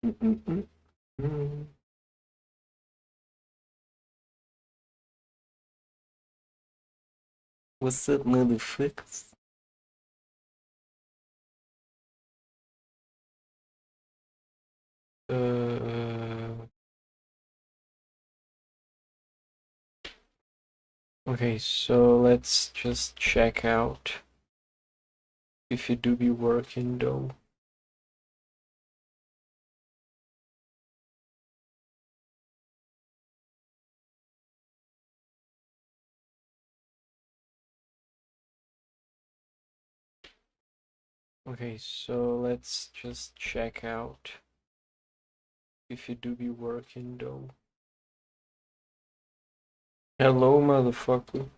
Mm-mm-mm. What's up, motherfuckers? Uh, okay, so let's just check out if you do be working though. Okay, so let's just check out if you do be working though. Hello, motherfucker.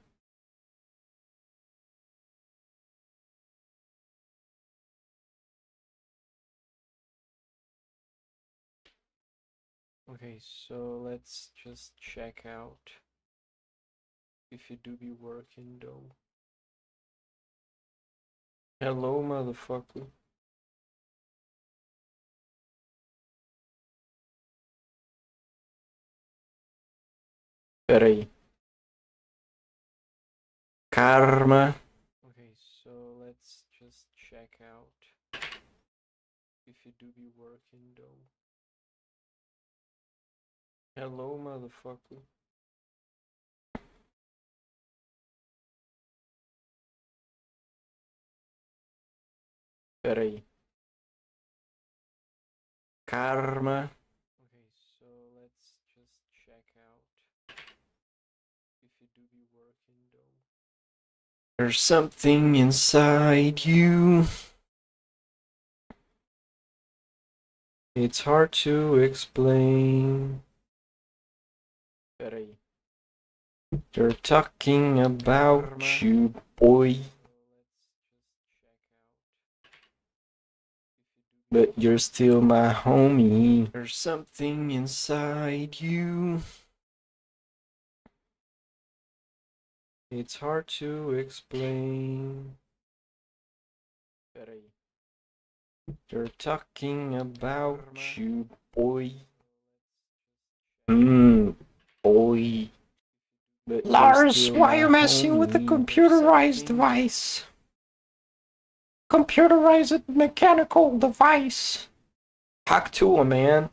Okay, so let's just check out if you do be working though. Hello, motherfucker. Pera aí. Karma. Okay, so let's just check out if you do be working though. Hello, motherfucker. Pera aí. Karma. Okay, so let's just check out if you do be working though. There's something inside you. It's hard to explain. Pera aí. They're talking about you, boy. But you're still my homie. There's something inside you. It's hard to explain. Peraí. They're talking about you, boy. Boy. But Lars, why are you messing with the computerized device? Computerized mechanical device. Talk to him, man.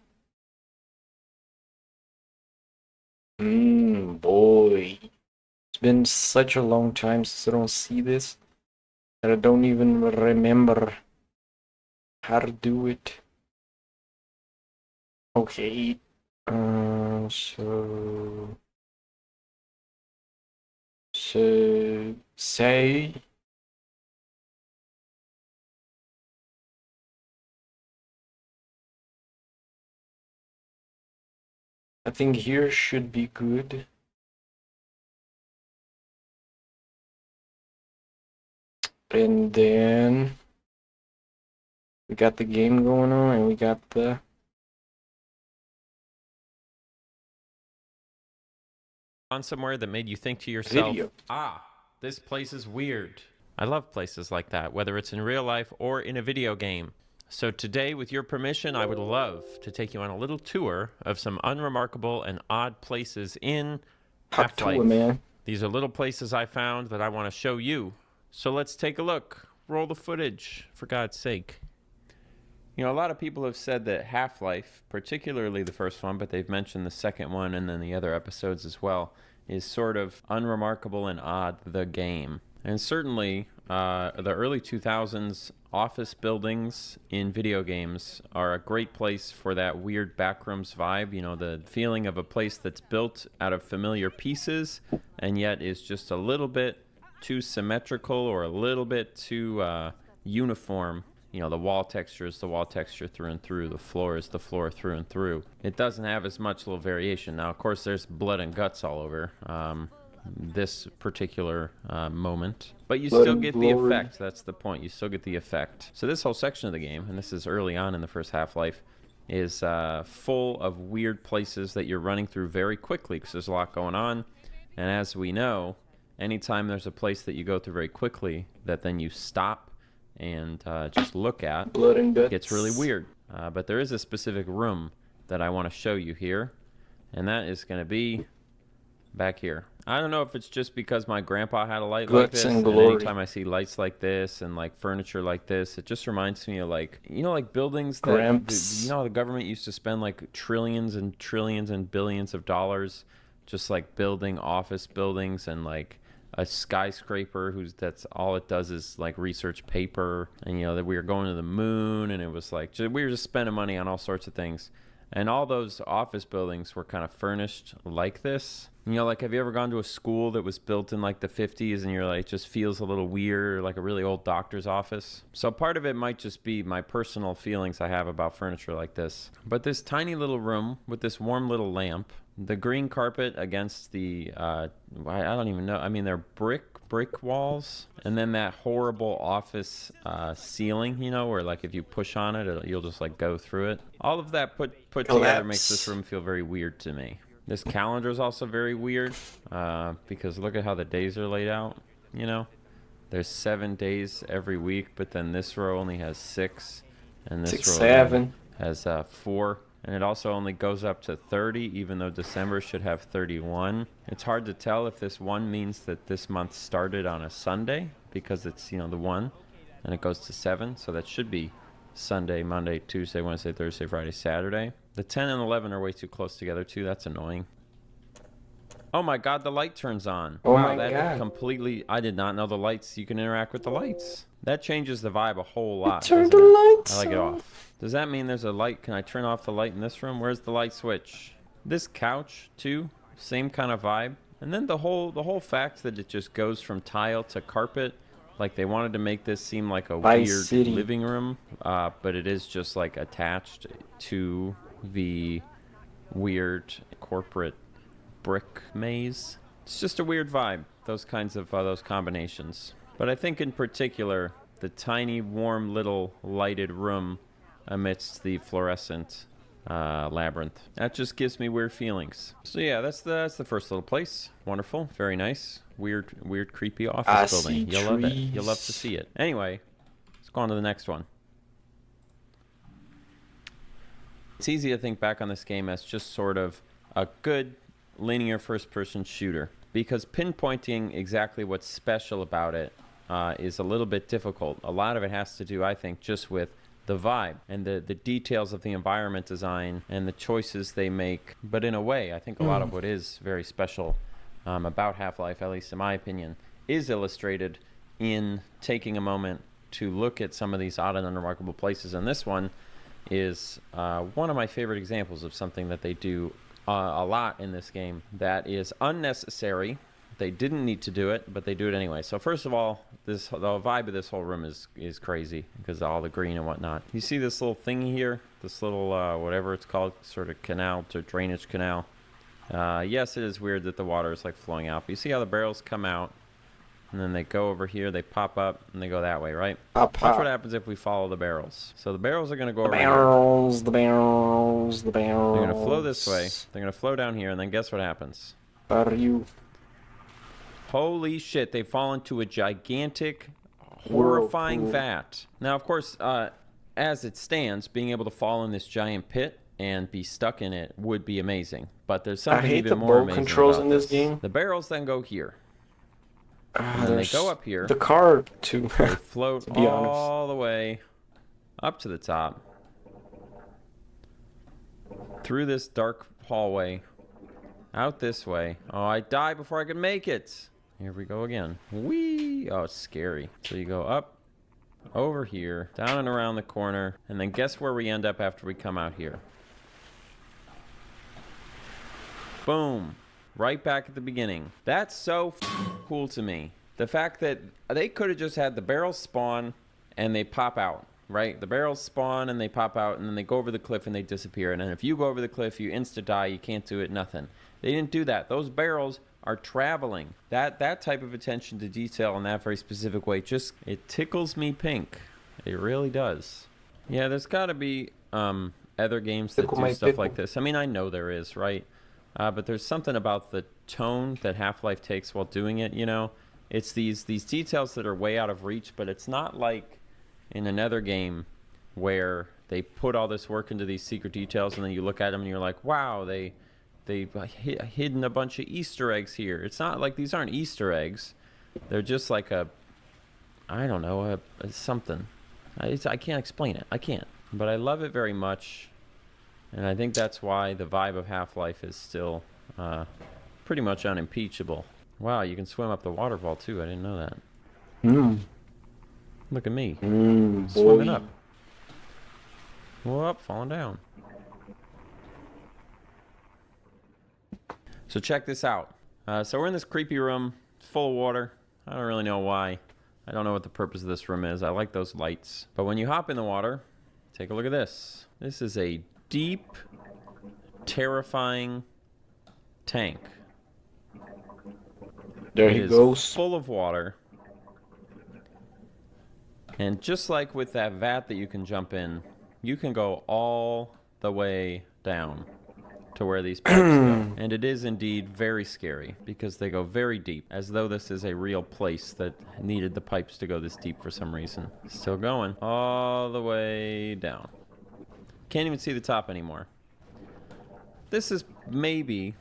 Boy. It's been such a long time since I don't see this that I don't even remember how to do it. Okay. So say I think here should be good. And then we got the game going on and we got the on somewhere that made you think to yourself, video. This place is weird. I love places like that, whether it's in real life or in a video game. So today, with your permission, I would love to take you on a little tour of some unremarkable and odd places in Talk to Half-Life. it, man. These are little places I found that I want to show you. So let's take a look. Roll the footage, for God's sake. You know, a lot of people have said that Half-Life, particularly the first one, but they've mentioned the second one and then the other episodes as well, is sort of unremarkable and odd, the game. And certainly, the early 2000s office buildings in video games are a great place for that weird backrooms vibe, you know, the feeling of a place that's built out of familiar pieces and yet is just a little bit too symmetrical or a little bit too uniform. You know, the wall texture is the wall texture through and through. The floor is the floor through and through. It doesn't have as much little variation. Now, of course, there's blood and guts all over this particular moment. But you still get the effect. That's the point. You still get the effect. So this whole section of the game, and this is early on in the first Half-Life, is full of weird places that you're running through very quickly because there's a lot going on. And as we know, anytime there's a place that you go through very quickly that then you stop and just look at, Blood and guts. gets really weird. but there is a specific room that I want to show you here, and that is going to be back here. I don't know if it's just because my grandpa had a light like this, and anytime I see lights like this and like furniture like this, it just reminds me of like, you know, like buildings that, you know, the government used to spend like trillions and trillions and billions of dollars just like building office buildings, and like a skyscraper that's all it does is like research paper, and you know that we were going to the moon, and it was like we were just spending money on all sorts of things. And all those office buildings were kind of furnished like this. You know, like, have you ever gone to a school that was built in like the 50s and you're like, it just feels a little weird, like a really old doctor's office? So part of it might just be my personal feelings I have about furniture like this. But this tiny little room with this warm little lamp, the green carpet against the, I don't even know. I mean, they're brick walls, and then that horrible office ceiling, you know, where like if you push on it, you'll just like go through it. All of that put together makes this room feel very weird to me. This calendar is also very weird because look at how the days are laid out. You know, there's 7 days every week, but then this row only has 6, and this row has 4. And it also only goes up to 30, even though December should have 31. It's hard to tell if this 1 means that this month started on a Sunday, because it's, you know, the 1, and it goes to 7. So that should be Sunday, Monday, Tuesday, Wednesday, Thursday, Friday, Saturday. The 10 and 11 are way too close together, too. That's annoying. Oh my God, the light turns on. Oh wow, my God. Completely, I did not know the lights, you can interact with the lights. That changes the vibe a whole lot. Turn the lights I like it off. off. Does that mean there's a light? Can I turn off the light in this room? Where's the light switch? This couch too, same kind of vibe. And then the whole fact that it just goes from tile to carpet, like they wanted to make this seem like a weird living room, but it is just like attached to the weird corporate brick maze. It's just a weird vibe, those kinds of those combinations. But I think in particular, the tiny, warm, little lighted room amidst the fluorescent labyrinth. That just gives me weird feelings. So yeah, that's the first little place. Wonderful, very nice. Weird, creepy office building. You'll love it. You'll love to see it. Anyway, let's go on to the next one. It's easy to think back on this game as just sort of a good linear first-person shooter, because pinpointing exactly what's special about it is a little bit difficult. A lot of it has to do, I think, just with the vibe and the details of the environment design and the choices they make. But in a way, I think a lot of what is very special about Half-Life, at least in my opinion, is illustrated in taking a moment to look at some of these odd and unremarkable places. And this one is one of my favorite examples of something that they do a lot in this game that is unnecessary. They didn't need to do it, but they do it anyway. So first of all, the vibe of this whole room is crazy because of all the green and whatnot. You see this little thingy here, this little whatever it's called, sort of canal to drainage canal. Yes, it is weird that the water is like flowing out, but you see how the barrels come out and then they go over here, they pop up and they go that way, right? Watch what happens if we follow the barrels. So the barrels are going to go over here. The barrels. They're going to flow this way. They're going to flow down here, and then guess what happens? Are you? Holy shit, they fall into a gigantic, horrifying vat. Now, of course, as it stands, being able to fall in this giant pit and be stuck in it would be amazing. But there's something even more amazing. I hate the bolt controls in this game. The barrels then go here. And then they go up here. The car, too. They float all the way up to the top. Through this dark hallway. Out this way. Oh, I died before I could make it. Here we go again. Whee! Oh, it's scary. So you go up, over here, down and around the corner, and then guess where we end up after we come out here? Boom. Right back at the beginning. That's so cool to me. The fact that they could have just had the barrels spawn and they pop out, right? The barrels spawn and they pop out, and then they go over the cliff and they disappear. And then if you go over the cliff, you insta-die, you can't do it, nothing. They didn't do that. Those barrels are traveling. That type of attention to detail in that very specific way, just, it tickles me pink. It really does. Yeah, there's got to be other games that do stuff like this. I mean, I know there is, right? But there's something about the tone that Half-Life takes while doing it, you know? It's these details that are way out of reach, but it's not like in another game where they put all this work into these secret details, and then you look at them and you're like, wow, they've hidden a bunch of Easter eggs here. It's not like these aren't Easter eggs. They're just like I don't know, a something. I can't explain it. I can't. But I love it very much. And I think that's why the vibe of Half-Life is still pretty much unimpeachable. Wow, you can swim up the waterfall too. I didn't know that. Look at me. Swimming up. Whoop, falling down. So check this out. So we're in this creepy room, full of water. I don't really know why. I don't know what the purpose of this room is. I like those lights. But when you hop in the water, take a look at this. This is a deep, terrifying tank. There he goes. Full of water. And just like with that vat that you can jump in, you can go all the way down to where these pipes go. And it is indeed very scary because they go very deep, as though this is a real place that needed the pipes to go this deep for some reason. Still going all the way down. Can't even see the top anymore. This is maybe,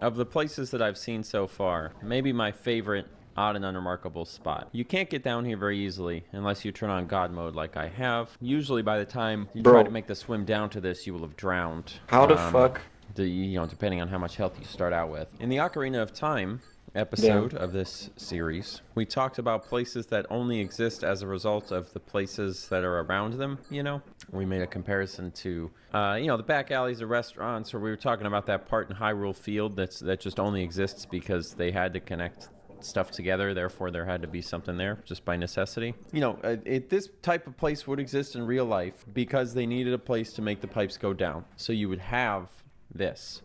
of the places that I've seen so far, maybe my favorite odd and unremarkable spot. You can't get down here very easily unless you turn on God mode like I have. Usually by the time you try to make the swim down to this, you will have drowned. How the fuck? Depending on how much health you start out with. In the Ocarina of Time episode of this series, we talked about places that only exist as a result of the places that are around them, you know? We made a comparison to, the back alleys of restaurants, or we were talking about that part in Hyrule Field that just only exists because they had to connect stuff together, therefore there had to be something there just by necessity. This type of place would exist in real life because they needed a place to make the pipes go down. So you would have this.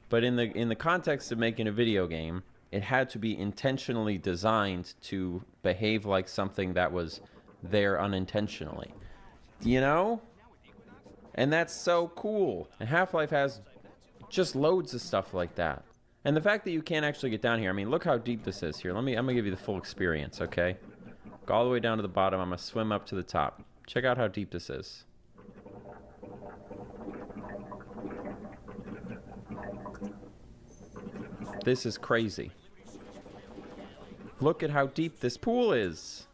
But in the context of making a video game, it had to be intentionally designed to behave like something that was there unintentionally. You know? And that's so cool. And Half-Life has just loads of stuff like that. And the fact that you can't actually get down here, I mean, look how deep this is here. I'm gonna give you the full experience, okay? Go all the way down to the bottom. I'm gonna swim up to the top. Check out how deep this is. This is crazy. Look at how deep this pool is.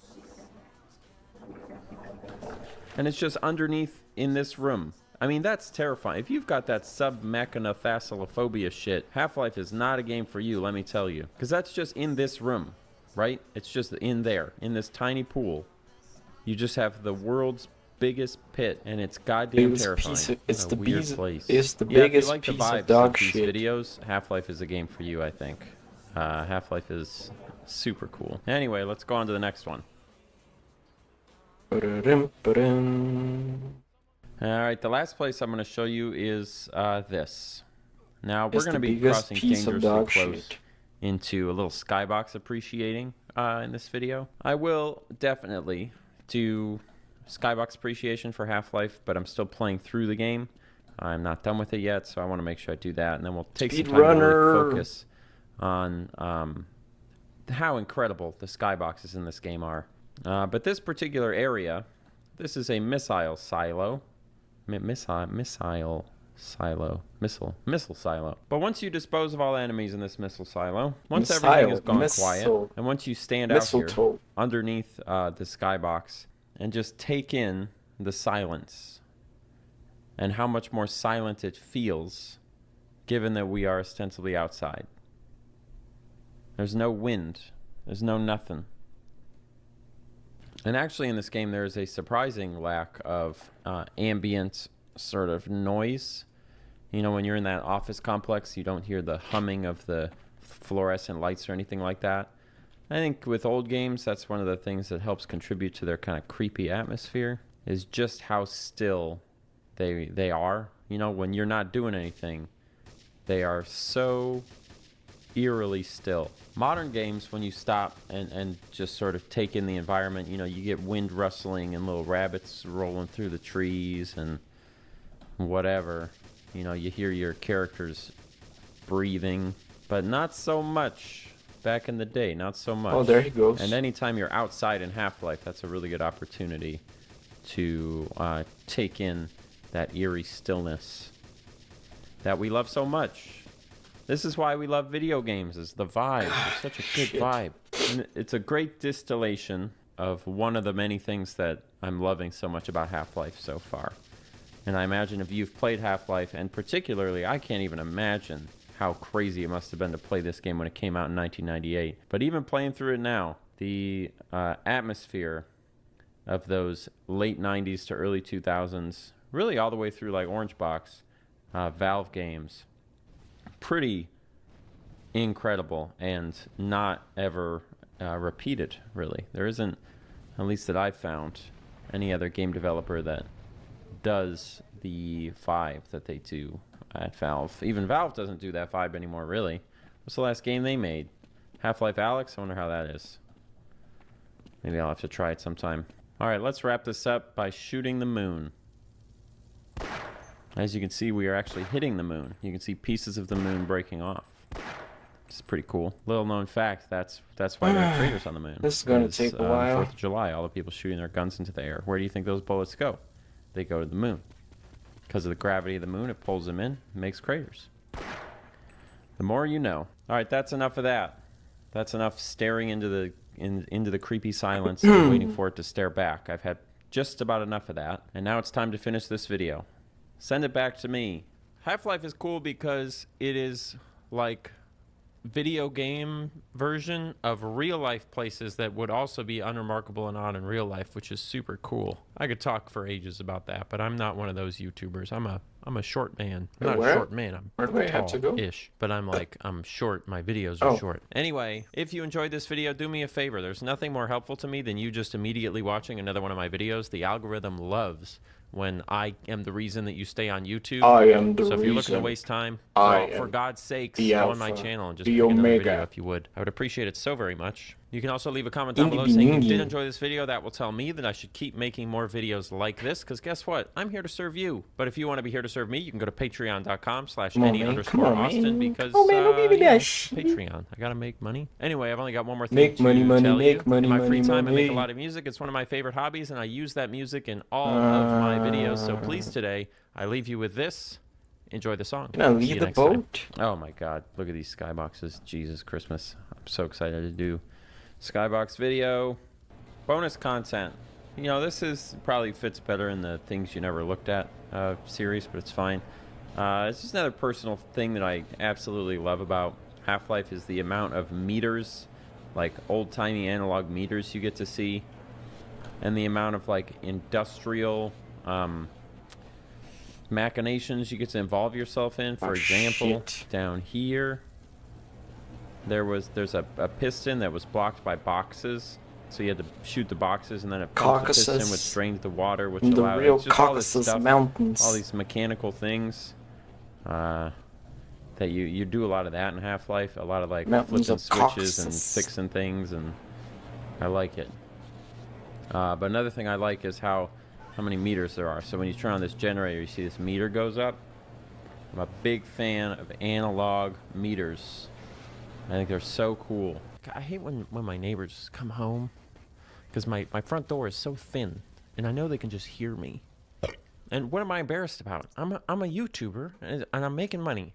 And it's just underneath in this room. I mean, that's terrifying. If you've got that sub-mechanothasalophobia shit, Half-Life is not a game for you, let me tell you. Because that's just in this room, right? It's just in there, in this tiny pool. You just have the world's biggest pit, and it's goddamn terrifying. It's the weird place. It's the If you biggest like the piece vibes of dog these shit. videos, Half-Life is a game for you, I think. Half-Life is super cool. Anyway, let's go on to the next one. Alright, the last place I'm going to show you is this. Now, we're going to be crossing dangerously close into a little skybox appreciating in this video. I will definitely do skybox appreciation for Half-Life, but I'm still playing through the game. I'm not done with it yet, so I want to make sure I do that, and then we'll take some time to really focus on how incredible the skyboxes in this game are. But this particular area, this is a missile silo. Missile silo. But once you dispose of all enemies in this missile silo, once everything has gone quiet, and once you stand out here underneath the skybox and just take in the silence and how much more silent it feels given that we are ostensibly outside. There's no wind. There's no nothing. And actually in this game there is a surprising lack of ambient sort of noise. You know, when you're in that office complex, you don't hear the humming of the fluorescent lights or anything like that. I think with old games, that's one of the things that helps contribute to their kind of creepy atmosphere, is just how still they are. You know, when you're not doing anything, they are so eerily still. Modern games, when you stop and just sort of take in the environment, you know, you get wind rustling and little rabbits rolling through the trees and whatever. You know, you hear your characters breathing, but not so much back in the day, not so much. Oh, there he goes. And anytime you're outside in Half-Life, that's a really good opportunity to take in that eerie stillness that we love so much. This is why we love video games, is the vibe. It's such a good vibe. And it's a great distillation of one of the many things that I'm loving so much about Half-Life so far. And I imagine if you've played Half-Life, and particularly, I can't even imagine how crazy it must have been to play this game when it came out in 1998. But even playing through it now, the atmosphere of those late 90s to early 2000s, really all the way through like Orange Box, Valve games, pretty incredible and not ever repeated, really. There isn't, at least that I've found, any other game developer that does the vibe that they do at Valve. Even Valve doesn't do that vibe anymore, really. What's the last game they made? Half-Life Alyx? I wonder how that is. Maybe I'll have to try it sometime. Alright, let's wrap this up by shooting the moon. As you can see, we are actually hitting the moon. You can see pieces of the moon breaking off. It's pretty cool. Little known fact, that's why there are craters on the moon. This is going to take a while. 4th of July, all the people shooting their guns into the air. Where do you think those bullets go? They go to the moon. Because of the gravity of the moon, it pulls them in, makes craters. The more you know. Alright, that's enough of that. That's enough staring into the creepy silence and waiting for it to stare back. I've had just about enough of that. And now it's time to finish this video. Send it back to me. Half-Life is cool because it is like video game version of real life places that would also be unremarkable and odd in real life, which is super cool. I could talk for ages about that, but I'm not one of those YouTubers. I'm a short man. I'm not a short man. I'm Where do I have to go? tall-ish, but I'm short. My videos are short. Anyway, if you enjoyed this video, do me a favor. There's nothing more helpful to me than you just immediately watching another one of my videos. The algorithm loves when I am the reason that you stay on YouTube. I am the So if you're looking to reason. waste time, I for am God's sakes, the go on my alpha, channel and just the pick another omega. video if you would. I would appreciate it so very much. You can also leave a comment down Indy below saying you Bingy. did enjoy this video. That will tell me that I should keep making more videos like this, because guess what? I'm here to serve you. But if you want to be here to serve me, you can go to Come on, man. Come on, patreon.com/Any_Austin man. because Come on, man. Don't give me you know, that shit. Patreon. I gotta make money. Anyway, I've only got one more thing Make to money, money, tell make you. money, In my free money, time, I make a money. lot of music. It's one of my favorite hobbies, and I use that music in all of my videos. So please, today, I leave you with this. Enjoy the song. Can I See leave you the next time. boat? Oh my God! Look at these skyboxes. Jesus Christmas! I'm so excited to do skybox video, bonus content. You know, this is probably fits better in the things you never looked at series, but it's fine. It's just another personal thing that I absolutely love about Half-Life is the amount of meters, like old-timey analog meters you get to see, and the amount of like industrial machinations you get to involve yourself in. For example, shit. down here, there's a piston that was blocked by boxes, so you had to shoot the boxes, and then it pumped the piston, Caucasus. which drained the water, which In the allowed real it's just all this Caucasus stuff, Mountains. all these mechanical things. That you do a lot of that in Half-Life, a lot of like Mountains flipping of switches and Caucasus. fixing things, and I like it. But another thing I like is how many meters there are. So when you turn on this generator, you see this meter goes up. I'm a big fan of analog meters. I think they're so cool. I hate when my neighbors come home, because my front door is so thin, and I know they can just hear me. And what am I embarrassed about? I'm a YouTuber, and I'm making money.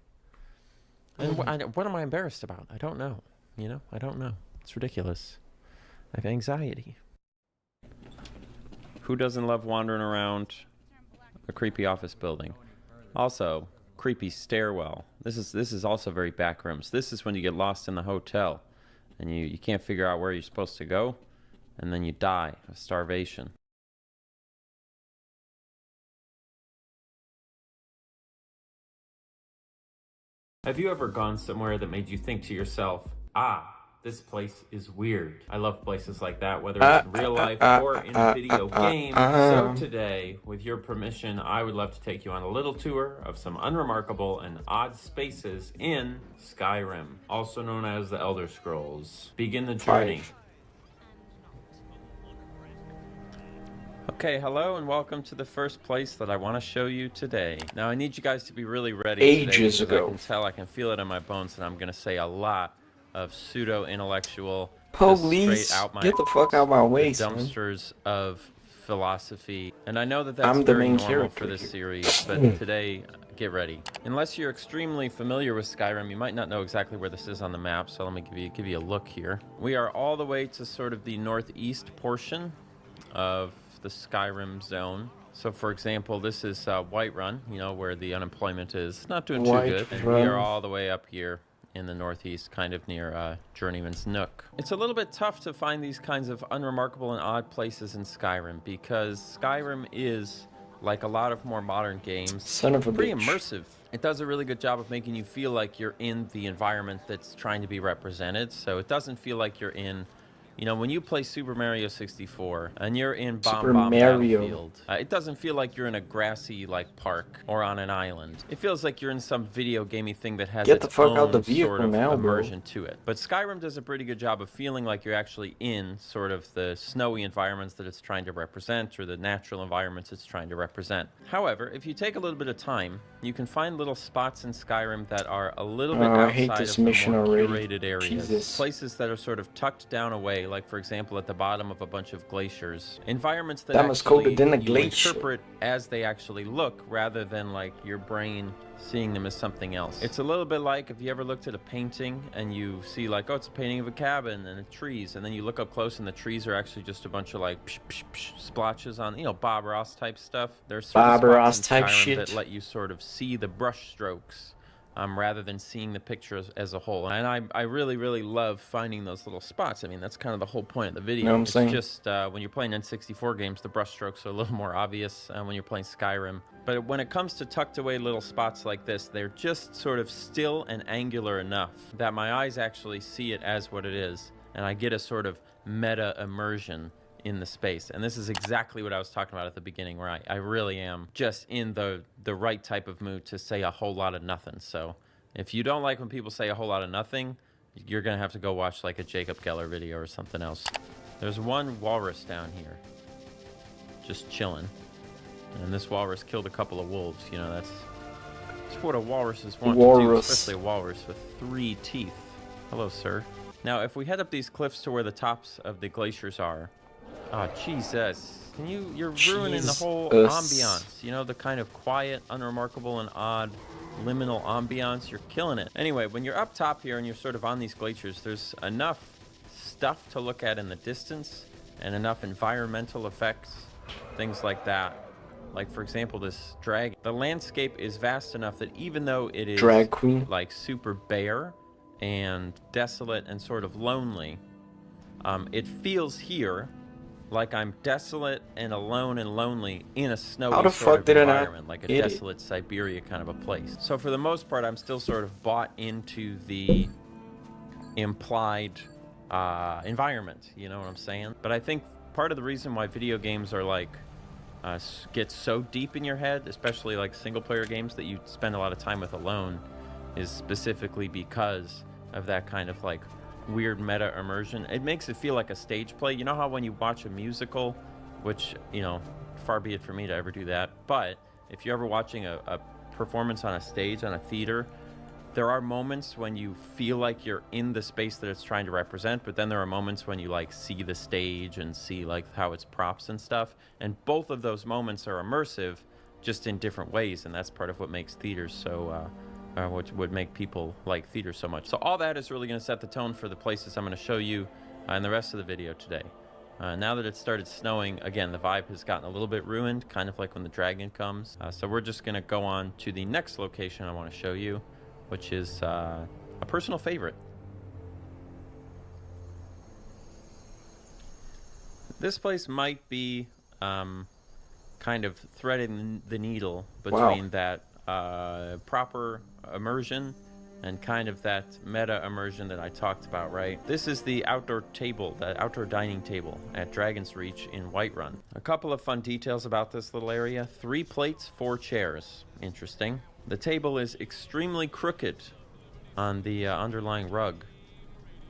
And what am I embarrassed about? I don't know. You know, I don't know. It's ridiculous. I have anxiety. Who doesn't love wandering around a creepy office building? Also, creepy stairwell. This is also very backrooms. This is when you get lost in the hotel, and you can't figure out where you're supposed to go, and then you die of starvation. Have you ever gone somewhere that made you think to yourself, this place is weird? I love places like that, whether it's in real life or in a video game. So today, with your permission, I would love to take you on a little tour of some unremarkable and odd spaces in Skyrim, also known as the Elder Scrolls. Begin the journey. Okay, hello and welcome to the first place that I want to show you today. Now I need you guys to be really ready Ages today, ago. I can tell, I can feel it in my bones that I'm going to say a lot of pseudo-intellectual, just Police, straight out my get the fuck out of my way, son. dumpsters of philosophy And I know that that's I'm the very main normal character for this here. series, but today, get ready. Unless you're extremely familiar with Skyrim, you might not know exactly where this is on the map, so let me give you a look here. We are all the way to sort of the northeast portion of the Skyrim zone. So for example, this is Whiterun, you know, where the unemployment is not doing too good. And we are all the way up here in the northeast, kind of near Journeyman's Nook. It's a little bit tough to find these kinds of unremarkable and odd places in Skyrim because Skyrim is, like a lot of more modern games, Son of a pretty bitch. immersive. It does a really good job of making you feel like you're in the environment that's trying to be represented. So it doesn't feel like you're in, you know, when you play Super Mario 64 and you're in Super Bomb Mario. Battlefield, it doesn't feel like you're in a grassy like park or on an island. It feels like you're in some video gamey thing that has Get the its fuck own out the vehicle sort of now, bro. immersion to it. But Skyrim does a pretty good job of feeling like you're actually in sort of the snowy environments that it's trying to represent or the natural environments it's trying to represent. However, if you take a little bit of time, you can find little spots in Skyrim that are a little bit I hate outside this of the mission more already. curated areas. Jesus. Places that are sort of tucked down away, like for example at the bottom of a bunch of glaciers. Environments that That was actually coded in a you glacier. interpret as they actually look rather than like your brain seeing them as something else. It's a little bit like if you ever looked at a painting and you see like, oh, it's a painting of a cabin and trees, and then you look up close and the trees are actually just a bunch of like psh, psh, psh, splotches on, you know, Bob Ross type stuff. There's certain Bob spots Ross in type Skyrim shit. that let you sort of see the brush strokes rather than seeing the picture as a whole. And I really, really love finding those little spots. I mean, that's kind of the whole point of the video. Know what I'm it's saying? just when you're playing N64 games, the brush strokes are a little more obvious when you're playing Skyrim. But when it comes to tucked away little spots like this, they're just sort of still and angular enough that my eyes actually see it as what it is, and I get a sort of meta immersion in the space. And this is exactly what I was talking about at the beginning, where I really am just in the right type of mood to say a whole lot of nothing. So if you don't like when people say a whole lot of nothing, you're gonna have to go watch like a Jacob Geller video or something else. There's one walrus down here just chilling, and this walrus killed a couple of wolves. You know, that's what a walrus is want to do, especially a walrus with 3 teeth. Hello, sir. Now if we head up these cliffs to where the tops of the glaciers are, oh, Jesus. You're ruining the whole ambiance. You know, the kind of quiet, unremarkable, and odd liminal ambiance. You're killing it. Anyway, when you're up top here and you're sort of on these glaciers, there's enough stuff to look at in the distance and enough environmental effects, things like that. Like, for example, this dragon. The landscape is vast enough that even though it is Drag queen. like super bare and desolate and sort of lonely, it feels here like I'm desolate and alone and lonely in a snowy How the sort fuck of did I not environment, like a get it? desolate Siberia kind of a place. So for the most part, I'm still sort of bought into the implied environment, you know what I'm saying? But I think part of the reason why video games are like get so deep in your head, especially like single player games that you spend a lot of time with alone, is specifically because of that kind of like weird meta immersion. It makes it feel like a stage play. You know how when you watch a musical, which, you know, far be it for me to ever do that, but if you're ever watching a performance on a stage, on a theater, there are moments when you feel like you're in the space that it's trying to represent, but then there are moments when you like see the stage and see like how it's props and stuff, and both of those moments are immersive, just in different ways, and that's part of what makes theaters so which would make people like theater so much. So all that is really going to set the tone for the places I'm going to show you in the rest of the video today. Now that it started snowing, again, the vibe has gotten a little bit ruined, kind of like when the dragon comes. So we're just going to go on to the next location I want to show you, which is a personal favorite. This place might be kind of threading the needle between that proper immersion and kind of that meta immersion that I talked about, right? This is the outdoor table, the outdoor dining table at Dragon's Reach in Whiterun. A couple of fun details about this little area. 3 plates, 4 chairs. Interesting. The table is extremely crooked on the underlying rug,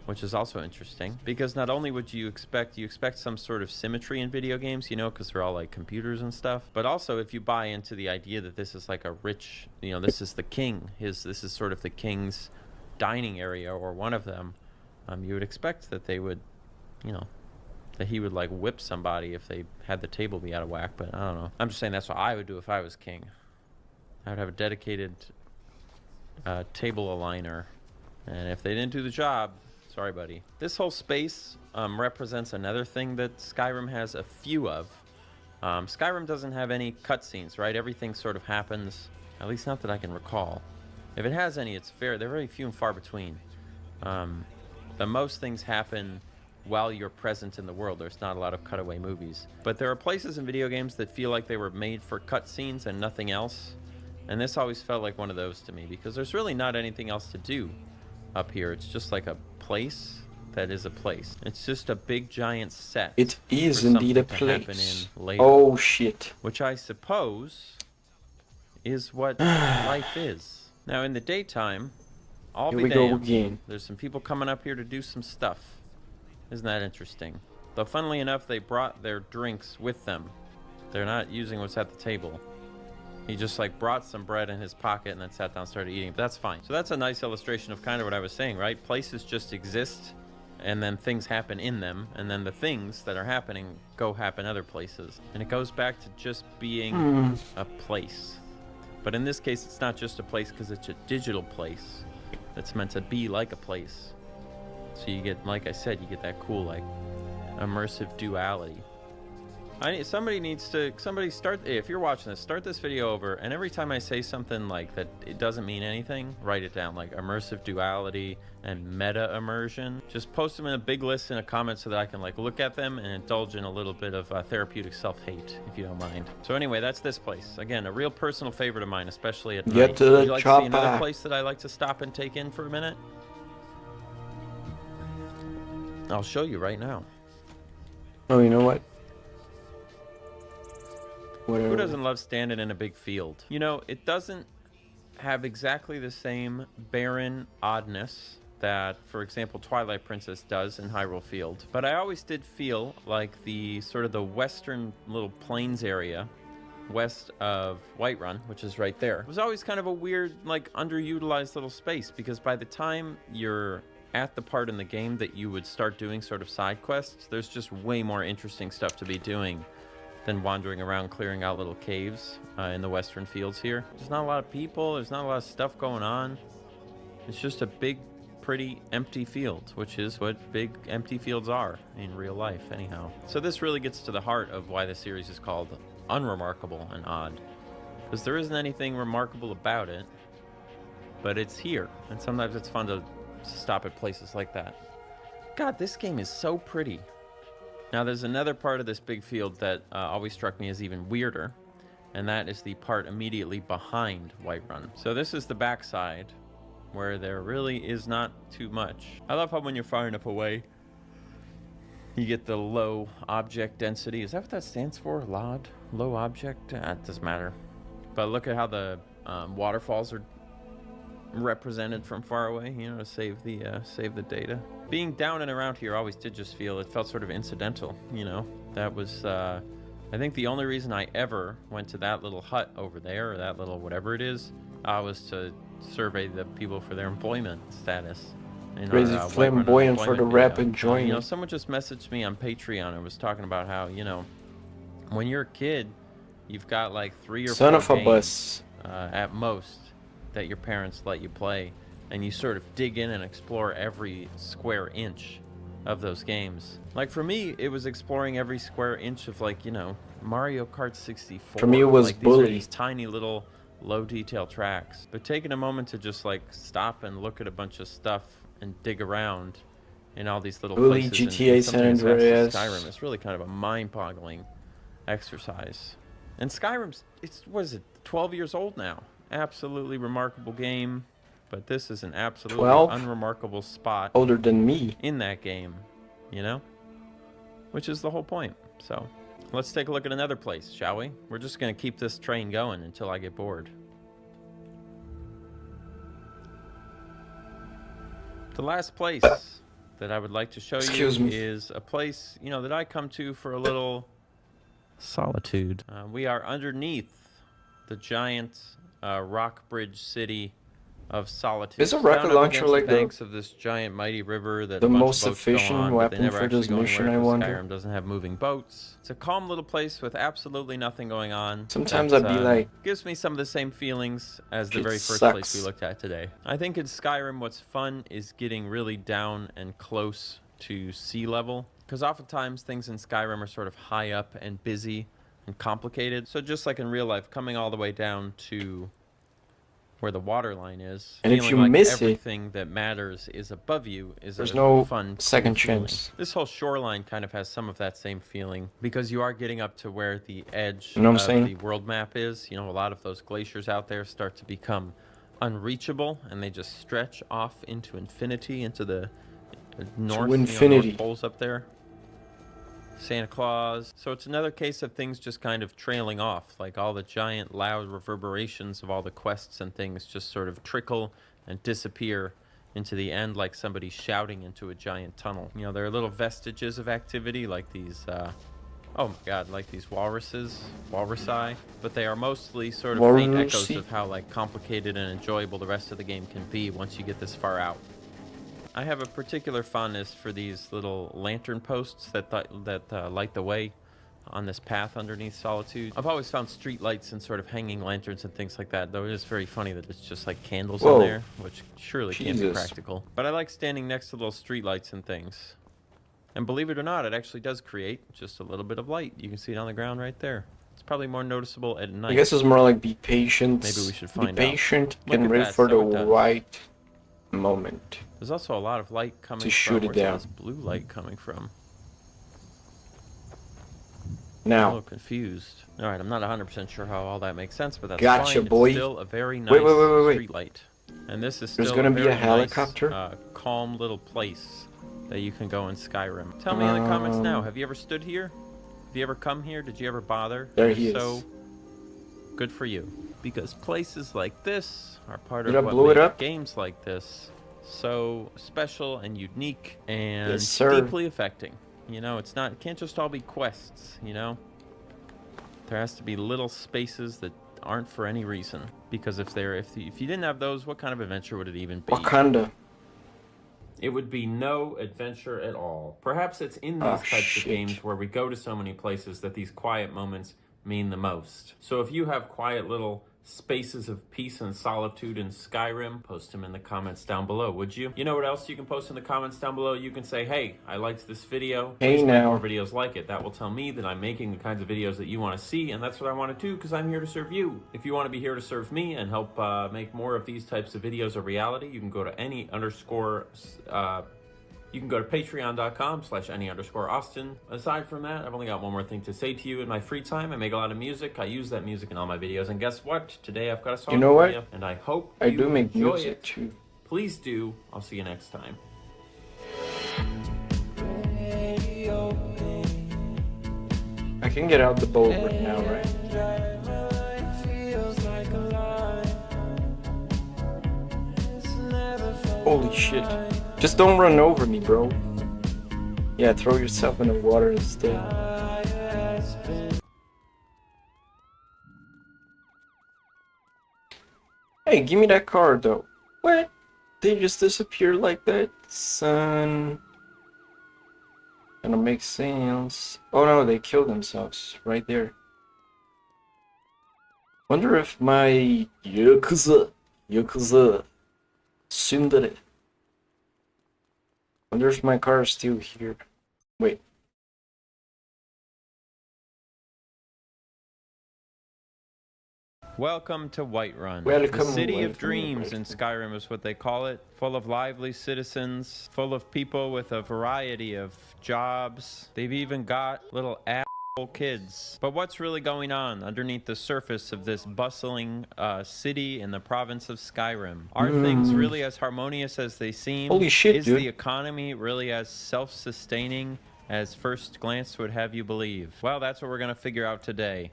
which is also interesting, because not only would you expect some sort of symmetry in video games, you know, because they're all like computers and stuff, but also if you buy into the idea that this is like a rich, you know, this is the king, this is sort of the king's dining area or one of them, you would expect that they would, you know, that he would like whip somebody if they had the table be out of whack, but I don't know. I'm just saying that's what I would do if I was king. I would have a dedicated table aligner, and if they didn't do the job, sorry buddy. This whole space represents another thing that Skyrim has a few of. Skyrim doesn't have any cutscenes, right? Everything sort of happens, at least not that I can recall. If it has any, they're very few and far between. The most things happen while you're present in the world. There's not a lot of cutaway movies. But there are places in video games that feel like they were made for cutscenes and nothing else. And this always felt like one of those to me, because there's really not anything else to do up here. It's just like a place that is a place. It's just a big giant set. It is for indeed a something to happen place. in later, Oh shit. which I suppose is what life is. Now in the daytime, I'll Here be we go damned. again. There's some people coming up here to do some stuff. Isn't that interesting? Though funnily enough, they brought their drinks with them. They're not using what's at the table. He just like brought some bread in his pocket and then sat down and started eating. But that's fine. So that's a nice illustration of kind of what I was saying, right? Places just exist, and then things happen in them, and then the things that are happening go happen other places. And it goes back to just being a place. But in this case, it's not just a place because it's a digital place that's meant to be like a place. So you get, like I said, you get that cool like immersive duality. Somebody start, if you're watching this, start this video over, and every time I say something like that it doesn't mean anything, write it down, like immersive duality and meta immersion. Just post them in a big list in a comment so that I can like look at them and indulge in a little bit of therapeutic self-hate, if you don't mind. So anyway, that's this place. Again, a real personal favorite of mine, especially at night. Get to the Would you like to see another chopper. place that I like to stop and take in for a minute? I'll show you right now. Oh, you know what? Who Whatever. doesn't love standing in a big field? You know, it doesn't have exactly the same barren oddness that, for example, Twilight Princess does in Hyrule Field. But I always did feel like the sort of the western little plains area west of Whiterun, which is right there, was always kind of a weird, like, underutilized little space, because by the time you're at the part in the game that you would start doing sort of side quests, there's just way more interesting stuff to be doing than wandering around clearing out little caves in the western fields here. There's not a lot of people, there's not a lot of stuff going on. It's just a big, pretty, empty field, which is what big, empty fields are in real life, anyhow. So this really gets to the heart of why the series is called Unremarkable and Odd. Because there isn't anything remarkable about it, but it's here. And sometimes it's fun to stop at places like that. God, this game is so pretty. Now, there's another part of this big field that always struck me as even weirder, and that is the part immediately behind Whiterun. So this is the backside, where there really is not too much. I love how when you're far enough away, you get the low object density. Is that what that stands for? LOD? Low object? It doesn't matter. But look at how the waterfalls are represented from far away, you know, to save the data. Being down and around here always did just feel, it felt sort of incidental, you know. That was I think the only reason I ever went to that little hut over there, or that little whatever it is, was to survey the people for their employment status. Crazy flamboyant for the rap enjoying. You know, someone just messaged me on Patreon and was talking about how, you know, when you're a kid, you've got like 3 or 4 Son of a games, bus. at most, that your parents let you play, and you sort of dig in and explore every square inch of those games. Like for me, it was exploring every square inch of, like, you know, Mario Kart 64. For me, it was like, Bully. these tiny little low detail tracks. But taking a moment to just like stop and look at a bunch of stuff and dig around in all these little Bully, places, GTA and San something as fast as Andreas. Skyrim, it's really kind of a mind-boggling exercise. And Skyrim's, what is it, 12 years old now. Absolutely remarkable game, but this is an absolutely 12? unremarkable spot Older than me. in that game, you know? Which is the whole point. So, let's take a look at another place, shall we? We're just going to keep this train going until I get bored. The last place that I would like to show Excuse you me. is a place, you know, that I come to for a little solitude. We are underneath the giant rock bridge city of solitude. Is a rocket Down up launcher against like the the banks of this giant mighty river that the a bunch most of boats go efficient on, but they weapon never for this actually go mission, anywhere I 'cause wonder? Skyrim doesn't have moving boats. It's a calm little place with absolutely nothing going on. Sometimes that, I'd be like, gives me some of the same feelings as the shit very first place we sucks. looked at today. I think in Skyrim what's fun is getting really down and close to sea level, because oftentimes things in Skyrim are sort of high up and busy and complicated. So just like in real life, coming all the way down to where the water line is, And if feeling you like miss it, everything that matters is above you is there's a no fun, cool second feeling. chance. This whole shoreline kind of has some of that same feeling, because you are getting up to where the edge You know what I'm of saying? the world map is. You know, a lot of those glaciers out there start to become unreachable, and they just stretch off into infinity, into the north, infinity. North poles up there. Santa Claus. So it's another case of things just kind of trailing off, like all the giant loud reverberations of all the quests and things just sort of trickle and disappear into the end, like somebody shouting into a giant tunnel. You know, there are little vestiges of activity, like these oh my god, like these walrusi, but they are mostly sort of faint echoes Walrusy? of how like complicated and enjoyable the rest of the game can be once you get this far out. I have a particular fondness for these little lantern posts that light the way on this path underneath Solitude. I've always found street lights and sort of hanging lanterns and things like that, though it is very funny that it's just like candles Whoa. in there, which surely can't be Jesus. practical. But I like standing next to little street lights and things. And believe it or not, it actually does create just a little bit of light. You can see it on the ground right there. It's probably more noticeable at night. I guess it's more like be patient. Maybe we should Be find out. patient Look and at wait that, for the so it does. right moment. There's also a lot of light coming To from shoot it where's all down. this blue light coming from? I'm a Now, little confused. All right, I'm not 100% sure how all that makes sense, but that's Gotcha, fine. boy. It's still a very nice Wait. street light. And this is still There's gonna be a very helicopter? nice, calm little place that you can go in Skyrim. Tell me in the comments now, have you ever stood here? Have you ever come here? Did you ever bother? There If he is. So, good for you. Because places like this are part Did of I what blow it make up? games like this so special and unique and Yes, sir. deeply affecting. You know, it can't just all be quests, you know? There has to be little spaces that aren't for any reason. Because if you didn't have those, what kind of adventure would it even be? Wakanda. It would be no adventure at all. Perhaps it's in these Oh, types of shit. games where we go to so many places that these quiet moments mean the most. So if you have quiet little spaces of peace and solitude in Skyrim, post them in the comments down below, would you? You know what else you can post in the comments down below? You can say, hey, I liked this video. Hey, Please make now. more videos like it. That will tell me that I'm making the kinds of videos that you want to see, and that's what I want to do because I'm here to serve you. If you want to be here to serve me and help make more of these types of videos a reality, you can go to you can go to patreon.com/any_Austin. Aside from that, I've only got one more thing to say to you. In my free time, I make a lot of music. I use that music in all my videos. And guess what? Today I've got a song You know for what? you. And I hope I you do make enjoy music it. too. Please do. I'll see you next time. I can get out the boat right now, right? Holy shit. Just don't run over me, bro. Yeah, throw yourself in the water instead. Hey, give me that card though. What? They just disappear like that? Son. Gonna make sense. Oh no, they killed themselves right there. Wonder if my Yakuza Sundere. Wonder if my car is still here. Wait. Welcome to Whiterun. Welcome, the city of welcome, dreams in welcome. Skyrim is what they call it. Full of lively citizens, full of people with a variety of jobs. They've even got little asshole kids. But what's really going on underneath the surface of this bustling city in the province of Skyrim? Are things really as harmonious as they seem? Holy shit, Is dude. the economy really as self-sustaining as first glance would have you believe? Well, that's what we're going to figure out today.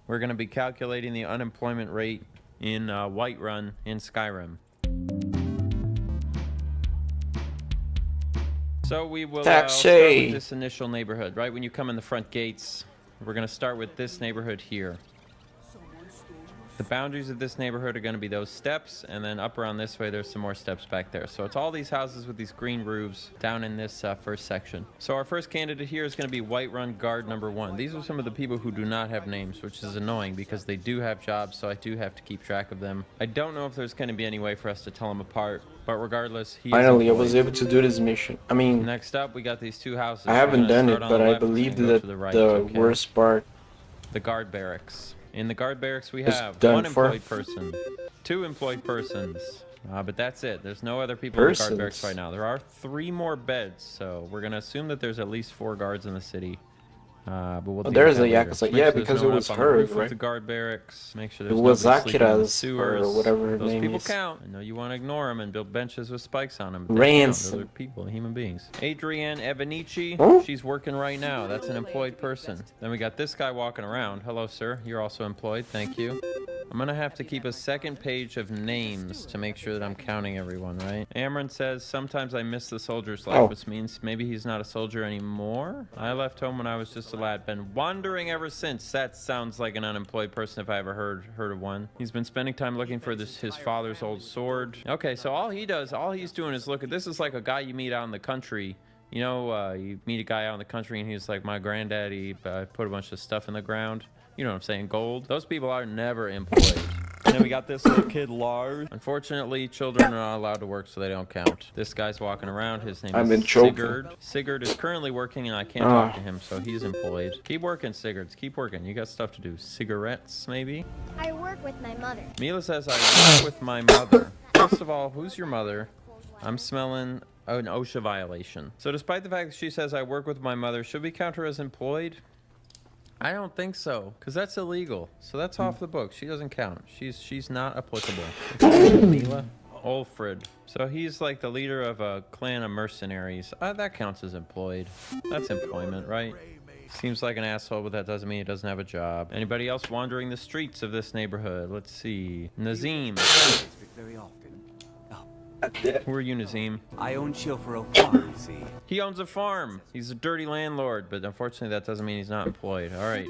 We're going to be calculating the unemployment rate in Whiterun in Skyrim. So we will start Taxi. with this initial neighborhood, right? When you come in the front gates, we're going to start with this neighborhood here. The boundaries of this neighborhood are going to be those steps, and then up around this way, there's some more steps back there. So it's all these houses with these green roofs down in this first section. So our first candidate here is going to be Whiterun Guard number 1. These are some of the people who do not have names, which is annoying because they do have jobs, so I do have to keep track of them. I don't know if there's going to be any way for us to tell them apart, but regardless, he Finally, I is was employed. able to do this mission. I mean, Next up, we got these two houses. I haven't We're gonna done it, start on but the I left believe and go that to the right, the okay? worst part The guard barracks. In the guard barracks, we It's have done one for. employed person, 2 employed persons, but that's it. There's no other people in the guard barracks right now. There are 3 more beds, so we're gonna assume that there's at least 4 guards in the city. But we'll deal there's with a that later. Yakuza. Just make Yeah, sure there's because no it one was up on the hers, roof of right? the guard barracks. Make sure It there's was nobody sleeping in the Akira's, sewers. or whatever her Those name people is. count. I know you want to ignore them and build benches with spikes on them. But they Ransom. count. Those are people, human beings. Adrienne Evanici, Huh? she's working right now. That's an employed person. Then we got this guy walking around. Hello, sir. You're also employed. Thank you. I'm gonna have to keep a second page of names to make sure that I'm counting everyone, right? Amron says, sometimes I miss the soldier's life, Oh. which means maybe he's not a soldier anymore. I left home when I was just a lad. Been wandering ever since. That sounds like an unemployed person if I ever heard of one. He's been spending time looking for his father's old sword. Okay, so all he's doing is look at, this is like a guy you meet out in the country. You know, you meet a guy out in the country and he's like, my granddaddy put a bunch of stuff in the ground. You know what I'm saying? Gold. Those people are never employed. And then we got this little kid, Lars. Unfortunately, children are not allowed to work, so they don't count. This guy's walking around. His name I've is been choking. Sigurd. Sigurd is currently working, and I can't talk to him, so he's employed. Keep working, Sigurd. Keep working. You got stuff to do. Cigarettes, maybe? I work with my mother. Mila says, I work with my mother. First of all, who's your mother? I'm smelling an OSHA violation. So despite the fact that she says, I work with my mother, should we count her as employed? I don't think so, because that's illegal. So that's off the book. She doesn't count. She's not applicable. Mila? Ulfrid. So he's like the leader of a clan of mercenaries. That counts as employed. That's employment, right? Seems like an asshole, but that doesn't mean he doesn't have a job. Anybody else wandering the streets of this neighborhood? Let's see. Nazim. Very often. Who are you, Nazim? I own Chilfaro Farm, you see. He owns a farm. He's a dirty landlord, but unfortunately that doesn't mean he's not employed. All right.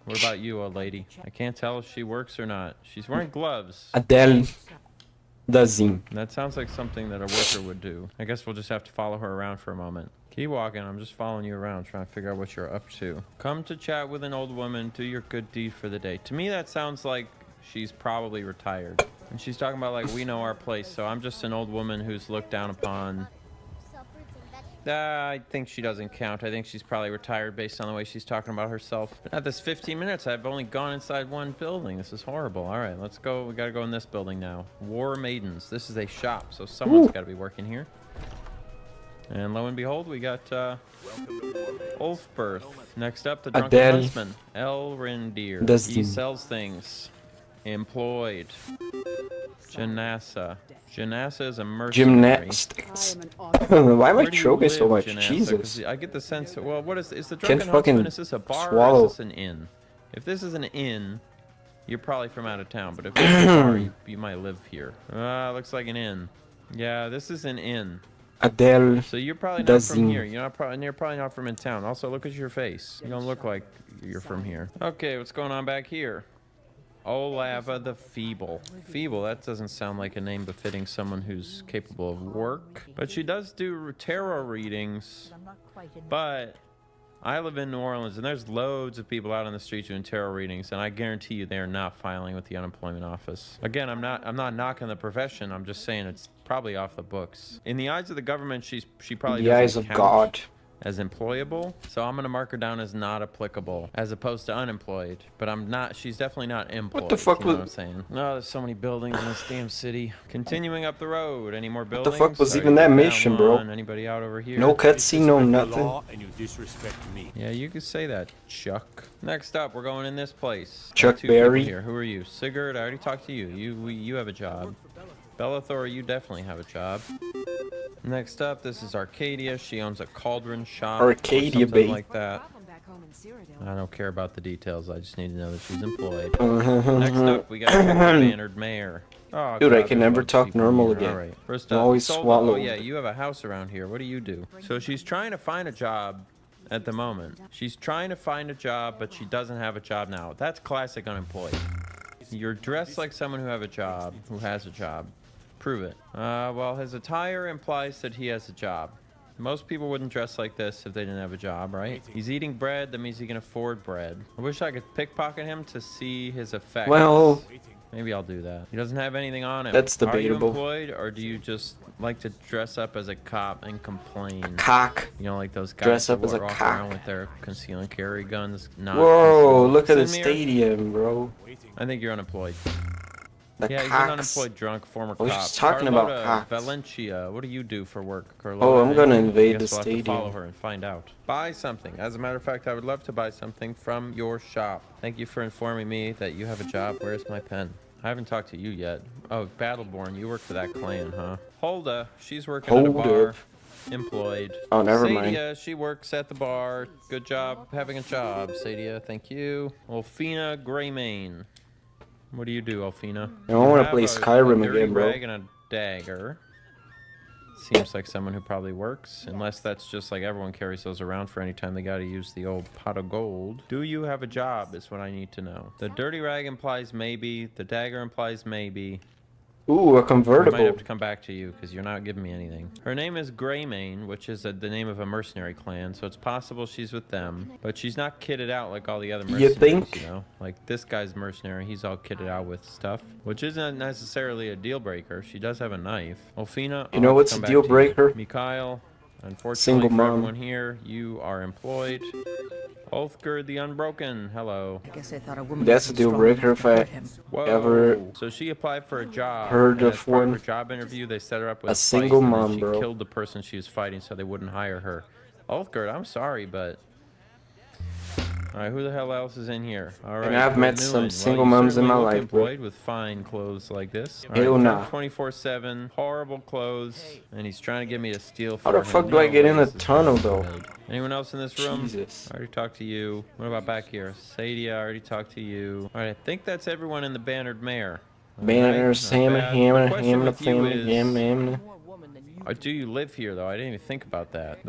What about you, old lady? I can't tell if she works or not. She's wearing gloves. Adele Dazim. That sounds like something that a worker would do. I guess we'll just have to follow her around for a moment. Keep walking. I'm just following you around, trying to figure out what you're up to. Come to chat with an old woman. Do your good deed for the day. To me, that sounds like she's probably retired. And she's talking about, like, we know our place. So I'm just an old woman who's looked down upon. Sell fruits and vegetables. I think she doesn't count. I think she's probably retired based on the way she's talking about herself. But at this 15 minutes, I've only gone inside one building. This is horrible. All right, let's go. We got to go in this building now. War Maidens. This is a shop, so someone's got to be working here. And lo and behold, we got Ulfberth. Next up, the Drunken Adele. Huntsman. Elrindir. That's He the- sells things. Employed. Janassa. Janassa is a mercenary. Gymnastics. Why am I Where do you choking so live, much? Janessa? Jesus. 'Cause I get the sense. Well, what is the Can't Drunken fucking Huntsman? Is this a bar swallow. or is this an inn? If this is an inn, you're probably from out of town. But if this is a bar, you might live here. Looks like an inn. Yeah, this is an inn. Adele. So you're probably not from Dazim. here. You're probably not from in town. Also, look at your face. You don't look like you're from here. Okay, what's going on back here? Olava the Feeble. Feeble, that doesn't sound like a name befitting someone who's capable of work. But she does do tarot readings. But I live in New Orleans, and there's loads of people out on the street doing tarot readings, and I guarantee you they are not filing with the unemployment office. Again, I'm not knocking the profession. I'm just saying it's probably off the books. In the eyes of the government, she probably The eyes doesn't of count God. as employable, so I'm gonna mark her down as not applicable as opposed to unemployed. But I'm not. She's definitely not employed. fuck you know was- what I'm saying? No, there's so many buildings in this damn city. Continuing up the road. Any more the buildings? fuck was Already even that did mission, bro? one. Anybody out over here? No cutscene, no nothing. And you disrespect me. Yeah, you could say that, Chuck. Next up, we're going in this place. Chuck Got two people Berry. here. Who are you? Sigurd, I already talked to you. You have a job. Bellathor, you definitely have a job. Next up, this is Arcadia. She owns a cauldron shop. or Arcadia, something babe. like that. I don't care about the details. I just need to know that she's employed. Uh-huh. Next up, we got the Bannered Mayor. Oh, Dude, I God, can there's never loads of talk people normal here. again. All right. First I'm up, always Soldo. Oh, swallowed. yeah, you have a house around here. What do you do? So she's trying to find a job at the moment. She's trying to find a job, but she doesn't have a job now. That's classic unemployed. You're dressed like someone who has a job. Prove it. Well, his attire implies that he has a job. Most people wouldn't dress like this if they didn't have a job, right? He's eating bread. That means he can afford bread. I wish I could pickpocket him to see his effects. Well, Maybe I'll do that. He doesn't have anything on him. that's Are you debatable. employed, or do you just like to dress up as a cop and complain? Cock. You know, like those guys Dress that up as a walk cock. around with their conceal and carry guns. Not Whoa, concealed. look at the Simir, stadium, bro. I think you're unemployed. The Yeah, he's an cocks. unemployed drunk former I was cop. just talking about Carlota cocks. Valencia, what do you do for work, Carlota? Oh, I'm gonna invade I guess the we'll have to follow stadium. her and find out. Buy something. As a matter of fact, I would love to buy something from your shop. Thank you for informing me that you have a job. Where's my pen? I haven't talked to you yet. Oh, Battleborn, you work for that clan, huh? Hulda, she's working at a Hold bar. up. Employed. Oh, never mind. Sadia, she works at the bar. Good job having a job, Sadia. Thank you. Olfina Greymane. What do you do, Alfina? I wanna You play have Skyrim dirty again, bro. rag and a dagger. Seems like someone who probably works, unless that's just like everyone carries those around for any time they gotta use the old pot of gold. Do you have a job is what I need to know. The dirty rag implies maybe. The dagger implies maybe. Ooh, a I might have convertible. to come back to you because you're not giving me anything. Her name is Greymane, which is the name of a mercenary clan, so it's possible she's with them. But she's not kitted out like all the other You mercenaries, think? you know? Like this guy's mercenary, he's all kitted out with stuff, which isn't necessarily a deal breaker. She does have a knife. Olfina, You know I'll what's come a back deal to you. breaker? Mikhail, unfortunately Single for mom. everyone here, you are employed. Ulfgerd the Unbroken, hello. I guess I thought a woman That's a wasn't deal strong breaker enough if to I hurt him. Whoa. ever So she applied for a job. heard and of as part of one. her job interview, they set her up with A fight, single and then mom, she bro. killed the person she was fighting, so they wouldn't hire her. Ulfgerd, I'm sorry, but. All right, who the hell else is in here? All right, I've met Newman. some Well, single you moms in certainly my look life, bro. employed with fine clothes like this. All Hell right, nah. 24/7, horrible clothes, and he's trying to get me to steal. How for the him. fuck do I No get way in the this is tunnel, gonna though? be good. Anyone else in this room? Jesus. I already talked to you. What about back here? Sadia, I already talked to you. All right, I think that's everyone in the bannered mare. All Banner, right, Sam, not bad. Ham, The question Ham, the with you family, is, Ham, Ham. do you live here though? I didn't even think about that.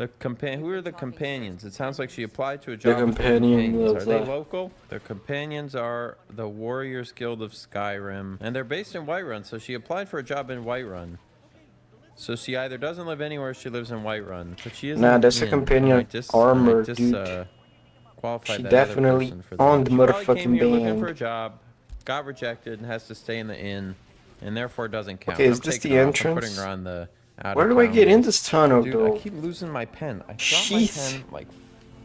Who are the companions? It sounds like she applied to a job. with companions Are of, they local? Their companions are the Warriors Guild of Skyrim, and they're based in Whiterun. So she applied for a job in Whiterun. So she either doesn't live anywhere, or she lives in Whiterun, but she is. Nah, that's a companion armor, dude. Qualified She that definitely other person for that. on the She probably came motherfucking here looking band. for a job, got rejected, and has to stay in the inn, and therefore doesn't count. Okay, is I'm this taking the her off. I'm entrance? putting her on the out Where of do I town get in list. this tunnel, Dude, though? I keep losing my pen. I dropped Jeez. my pen like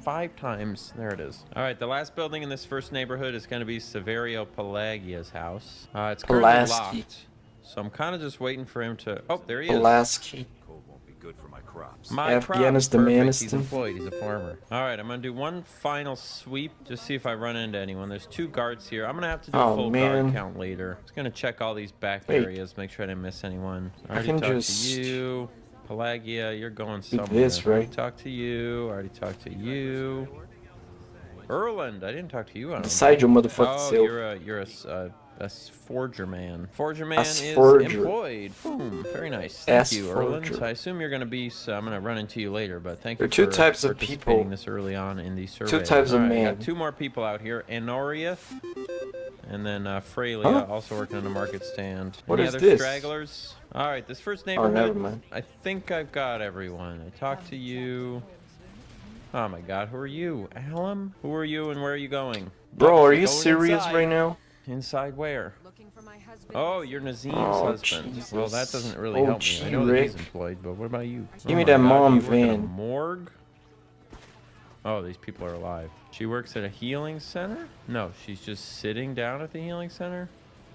5 times. There it is. All right, the last building in this first neighborhood is going to be Severio Pelagia's house. It's currently Pulaski. locked, so I'm kind of just waiting for him to. Oh, there he is. Pulaski. Cold won't be good for my crops. My Afghanistan, crops, perfect. He's Manistan. employed. He's a farmer. All right, I'm gonna do one final sweep. Just see if I run into anyone. There's 2 guards here. I'm gonna have to do a Oh, full man. guard count later. Just gonna check all these back Wait. areas, make sure I didn't miss anyone. I I already can talked just to you. Pelagia, you're going somewhere. this, I already right? talked to you. I already talked to you. Erland, I didn't talk to you. I don't Beside your think. motherfucking Oh, self. you're a forger man. Forger man is forger. employed. Boom. Very nice. Thank you, Erland. forger. I assume you're going to be. So I'm going to run into you later, but thank There you are two for types of participating people. this early on in the survey. types of All right, I man. got 2 more people out here. Enoria, and then Freya, Huh? also working on a market stand. What Any is other this? stragglers? All right, this first Oh, neighborhood. never mind. I think I've got everyone. I talked to you. Oh my God, who are you, Alum? Who are you, and where are you going? Bro, are We're you going serious inside. right now? Inside where? Looking for my husband. Oh, you're Nazim's Oh, husband. Jesus. Well, that doesn't really Oh, help me. I gee, know that he's Rick. employed, but what about you? Give me my that God, mom you work in a van. morgue? Oh, these people are alive. She works at a healing center? No, she's just sitting down at the healing center?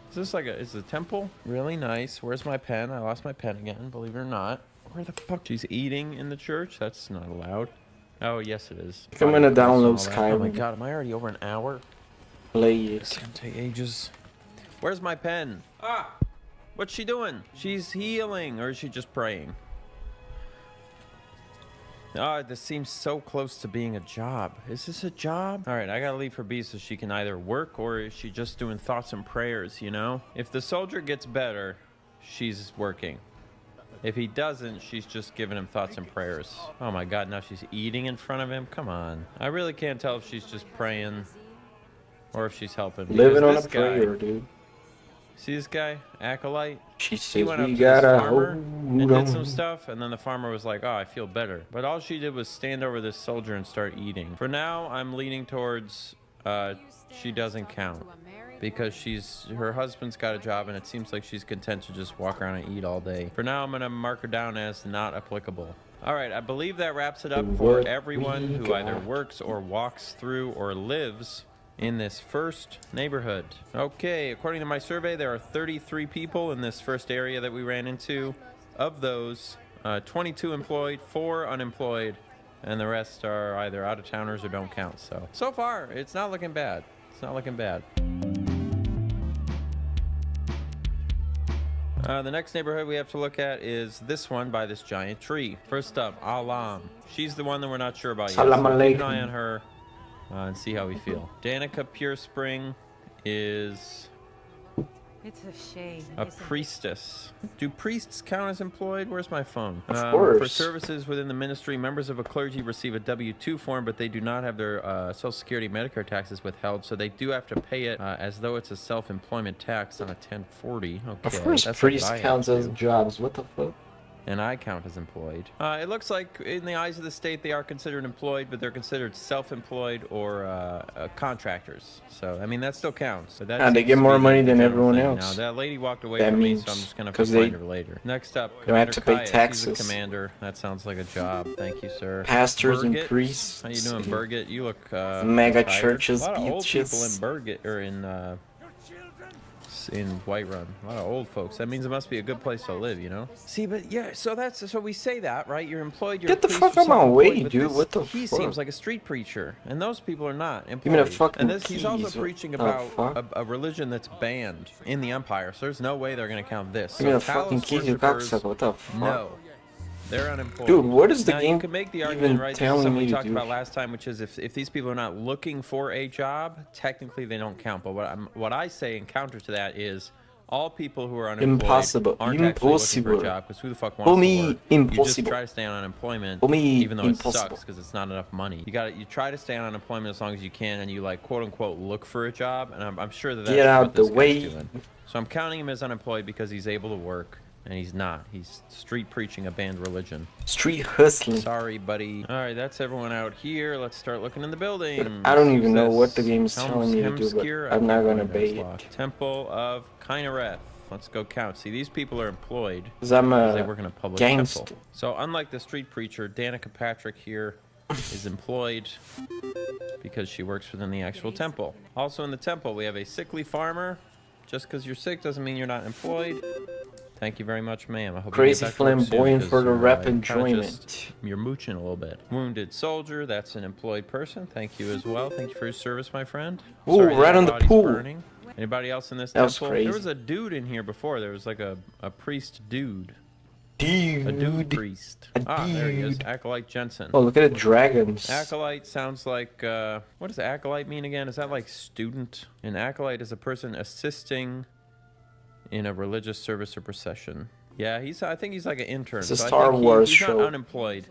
Is this like is a temple? Really nice. Where's my pen? I lost my pen again, believe it or not. Where the fuck? She's eating in the church? That's not allowed. Oh, yes it is. I'm gonna Body download press and all that. Oh my Skyrim. God, am I already over an hour? Play It's it. gonna take ages. Where's my pen? Ah! What's she doing? She's healing, or is she just praying? Oh, this seems so close to being a job. Is this a job? All right, I gotta leave for B so she can either work or is she just doing thoughts and prayers, you know? If the soldier gets better, she's working. If he doesn't, she's just giving him thoughts and prayers. Oh my God, now she's eating in front of him? Come on. I really can't tell if she's just praying or if she's helping. Living because on a this guy, prayer, dude. See this guy, Acolyte? She He says went up we to this gotta farmer and did some hold on. stuff, and then the farmer was like, "Oh, I feel better." But all she did was stand over this soldier and start eating. For now, I'm leaning towards she doesn't count because her husband's got a job, and it seems like she's content to just walk around and eat all day. For now, I'm gonna mark her down as not applicable. All right, I believe that wraps it up for What everyone we who either got. works or walks through or lives in this first neighborhood. Okay, according to my survey, there are 33 people in this first area that we ran into. Of those, 22 employed, 4 unemployed, and the rest are either out of towners or don't count. So far, it's not looking bad. It's not looking bad. The next neighborhood we have to look at is this one by this giant tree. First up, Alam. She's the one that we're not sure about yet. Salam So keep an alaikum. eye on her and see how we feel. Danica Pure Spring is It's a shame. a isn't it? priestess. Do priests count as employed? Where's my phone? Of For course. services within the ministry, members of a clergy receive a W-2 form, but they do not have their Social Security Medicare taxes withheld, so they do have to pay it as though it's a self-employment tax on a 1040. Okay, Of course, that's what priest I have counts to as do. jobs. What the fuck? And I count as employed. It looks like in the eyes of the state they are considered employed, but they're considered self-employed or contractors. So I mean that still counts. But that And they seems get to more be money the than general everyone thing. else. Now that lady walked away That from me, means so I'm just gonna 'cause find they her later. Next up, don't have Commander to pay Kaya. She's taxes. the commander. That sounds like a job. Thank you, sir. Pastors and Birgit. priests. How you doing, Birgit? You look Mega tired. churches, A lot of old people in beaches. Birgit or in Whiterun. A lot of old folks. That means it must be a good place to live, you know? See, but yeah, so we say that, right? You're employed, you're Get a the priest, fuck you're out my self-employed, way, but dude. this- What the He fuck? seems like a street preacher, and those people are not employed. Give me the fucking and he's also keys. What preaching the about fuck? a religion that's banned in the Empire, so there's no way they're going to count this. Give me the So fucking Talos keys, you worshippers, cocksucker. What the fuck? no. They're unemployed. Dude, what is the now, game you can make the even argument, right? This is telling something me we to talked do? about last time, which is if these people are not looking for a job, technically they don't count. But what I say in counter to that is all people who are unemployed Impossible. aren't actually looking for a Impossible. job, because who the fuck wants For to me, work? You just impossible. try to stay on unemployment, For me, even though it impossible. sucks because it's not enough money. You try to stay on unemployment as long as you can, and you like quote unquote look for a job. And I'm sure that that's Get out what the this guy's way. doing. So I'm counting him as unemployed because he's able to work. And he's not. He's street preaching a banned religion. Street hustling. Sorry, buddy. All right, that's everyone out here. Let's start looking in the building. I don't even Who's know this? what the game is telling me to do, but Hemskir? I'm I not can't gonna believe bait that's it. locked. Temple of Kynareth. Let's go count. See, these people are employed. Because I'm Because they a work in a public gangster. temple. So unlike the street preacher, Danica Patrick here is employed because she works within the actual temple. Also in the temple, we have a sickly farmer. Just because you're sick doesn't mean you're not employed. Thank you very much, ma'am. I hope Crazy you get back to work soon, flamboyant 'cause for the you're, rap kinda enjoyment. just- you're mooching a little bit. Wounded soldier, that's an employed person. Thank you as well. Thank you for your service, my friend. Ooh, Sorry that right your on the body's pool. burning. Anybody else in this That was temple? crazy. There was a dude in here before. There was like a priest dude. A dude Dude. priest. A There he is. dude. Acolyte Jensen. Oh, look at the dragons. Acolyte sounds like, what does acolyte mean again? Is that like student? An acolyte is a person assisting in a religious service or procession. Yeah, I think he's like an intern. It's a so I Star think Wars he's show. not unemployed,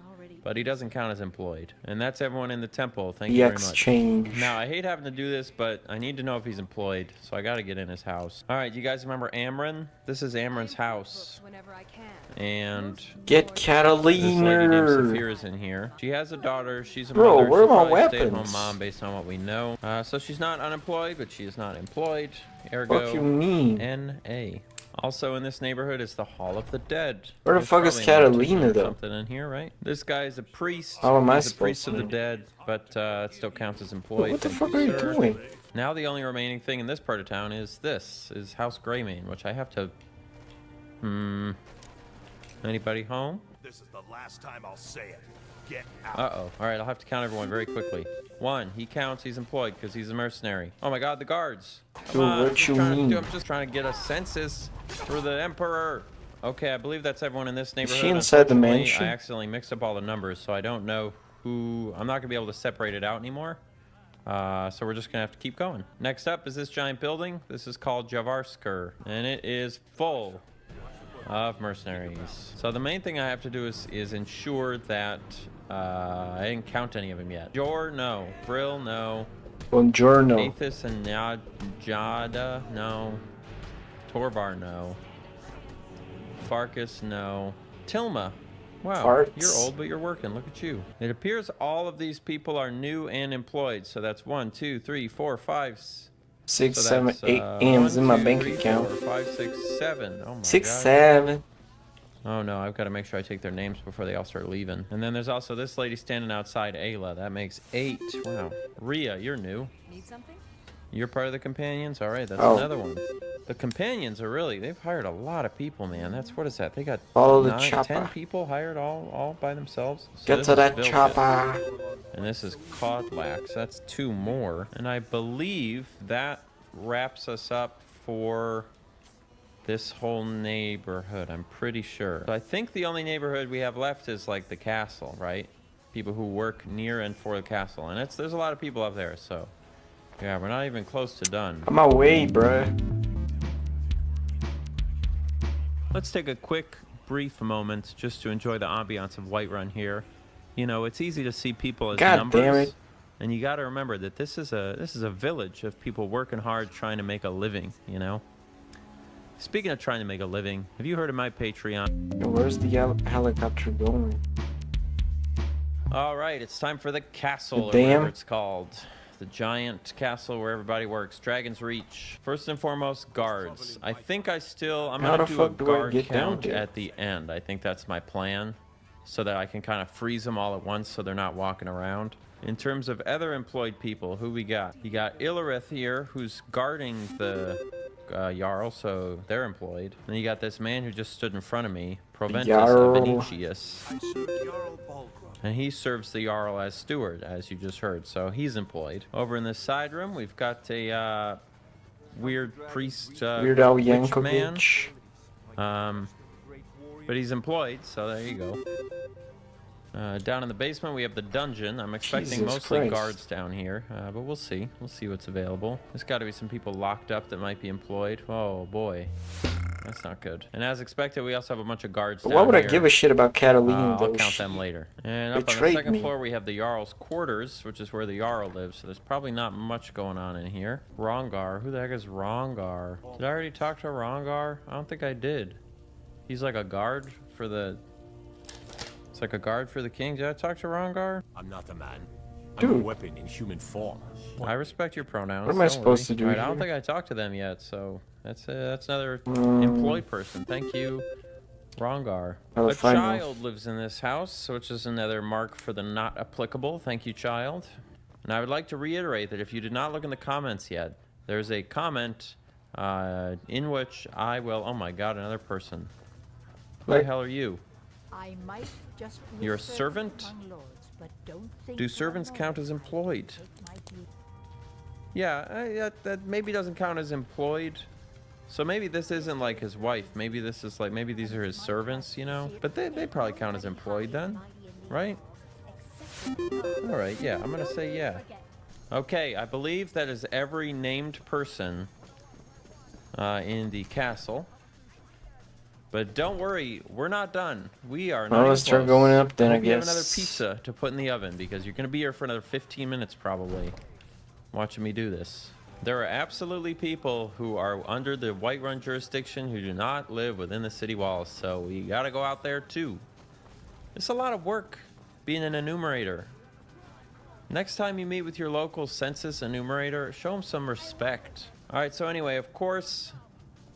but he doesn't count as employed. And that's everyone in the temple. Thank The you very much. exchange. Now, I hate having to do this, but I need to know if he's employed, so I gotta get in his house. All right, you guys remember Amron? This is Amron's house. Whenever I can. And Get this lady named Catalina. Saphira's in here. She has a daughter. She's a Bro, mother. where She's are my probably a stay-at-home weapons? mom based on what we know. So she's not unemployed, but she is not employed. Ergo, What you mean? N.A. Also in this neighborhood is the Hall of the Dead. Where the There's fuck is probably an autism Catalina, or though? Something in here, right? This guy is a priest. How am I He's a priest supposed of the to dead, but it still counts as employed. What the Thank fuck are you sir. doing? Now the only remaining thing in this part of town is House Greymane, which I have to. Anybody home? This is the last time I'll say it. Get out. Uh-oh. All right, I'll have to count everyone very quickly. 1, he counts, he's employed because he's a mercenary. Oh my god, the guards. Come Dude, on, what what you mean? I'm just trying to get a census for the Emperor. Okay, I believe that's everyone in this neighborhood. she inside the Unfortunately, mansion? I accidentally mixed up all the numbers, so I don't know who... I'm not going to be able to separate it out anymore. So we're just going to have to keep going. Next up is this giant building. This is called Javarskir, and it is full of mercenaries. So the main thing I have to do is ensure that I didn't count any of them yet. Jor, no. Brill, no. Buongiorno. Athos and Jada, no. Torvar, no. Farkas, no. Tilma. Wow, Farts. you're old, but you're working. Look at you. It appears all of these people are new and employed. So that's 1, 2, 3, 4, 5, 6, so 7, that's, 8 M's in my 1, 2, bank 3, account. 4, 5, 6, 7. Oh my 6, God. 7. Oh no, I've got to make sure I take their names before they all start leaving. And then there's also this lady standing outside, Ayla. That makes 8. Wow. Ria, you're new. Need something? You're part of the companions? All right, that's Oh. another one. The companions are really, they've hired a lot of people, man. That's, what is that? They got Follow the 9, chopper. 10 people hired all by themselves. So Get this to is that Vilkas. chopper. And this is Kodlak, so that's 2 more. And I believe that wraps us up for this whole neighborhood, I'm pretty sure. So I think the only neighborhood we have left is like the castle, right? People who work near and for the castle. And there's a lot of people up there, so yeah, we're not even close to done. On my way, bruh. Let's take a quick, brief moment just to enjoy the ambiance of Whiterun here. You know, it's easy to see people as God numbers, damn it. and you got to remember that this is a village of people working hard, trying to make a living. You know. Speaking of trying to make a living, have you heard of my Patreon? Where's the helicopter going? All right, it's time for the castle, or Damn. whatever it's called. The giant castle where everybody works. Dragon's Reach. First and foremost, guards. I think I'm How going the to do a fuck do I guard get down count there? at the end. I think that's my plan, so that I can kind of freeze them all at once so they're not walking around. In terms of other employed people, who we got? You got Illarith here, who's guarding the Jarl, so they're employed. Then you got this man who just stood in front of me, Proventus Jarl. of Venetius. I serve Jarl Balgruuf. And he serves the Jarl as steward, as you just heard, so he's employed. Over in this side room, we've got a weird priest, Weird Al witch man. Yankovic. But he's employed, so there you go. Down in the basement, we have the dungeon. I'm expecting Jesus mostly Christ. guards down here, but we'll see. We'll see what's available. There's got to be some people locked up that might be employed. Oh, boy. That's not good. And as expected, we also have a bunch of guards But down why would I here. give a shit about Catalina, I'll though? count them later. And up on the betrayed second me. floor, we have the Jarl's quarters, which is where the Jarl lives. So there's probably not much going on in here. Rongar. Who the heck is Rongar? Did I already talk to Rongar? I don't think I did. He's like a guard for the... It's like a guard for the king. Did I talk to Rongar? I'm not a man. I'm a Dude. weapon in human form. I respect your pronouns. What am I don't supposed worry. to do All right, I don't here? think I talked to them yet, so that's another employed person. Thank you, Rongar. I'll A find child lives in this house, which is another mark for the not applicable. Thank you, child. And I would like to reiterate that if you did not look in the comments yet, there's a comment in which I will... Oh my god, another person. Who the What? hell are you? I might just You're a whisper servant? among lords, but don't think Do I servants know. count as employed? Take my duty. Yeah, that maybe doesn't count as employed. So maybe this isn't like his wife. Maybe this is like, maybe these are his servants, you know? But they probably count as employed then, right? All right, yeah, I'm gonna say yeah. Okay, I believe that is every named person in the castle. But don't worry, we're not done. We are not Well, even let's start close. going up then, I Hope you have guess. another pizza to put in the oven because you're gonna be here for another 15 minutes probably, watching me do this. There are absolutely people who are under the Whiterun jurisdiction who do not live within the city walls, so we gotta go out there too. It's a lot of work being an enumerator. Next time you meet with your local census enumerator, show them some respect. All right, so anyway, of course,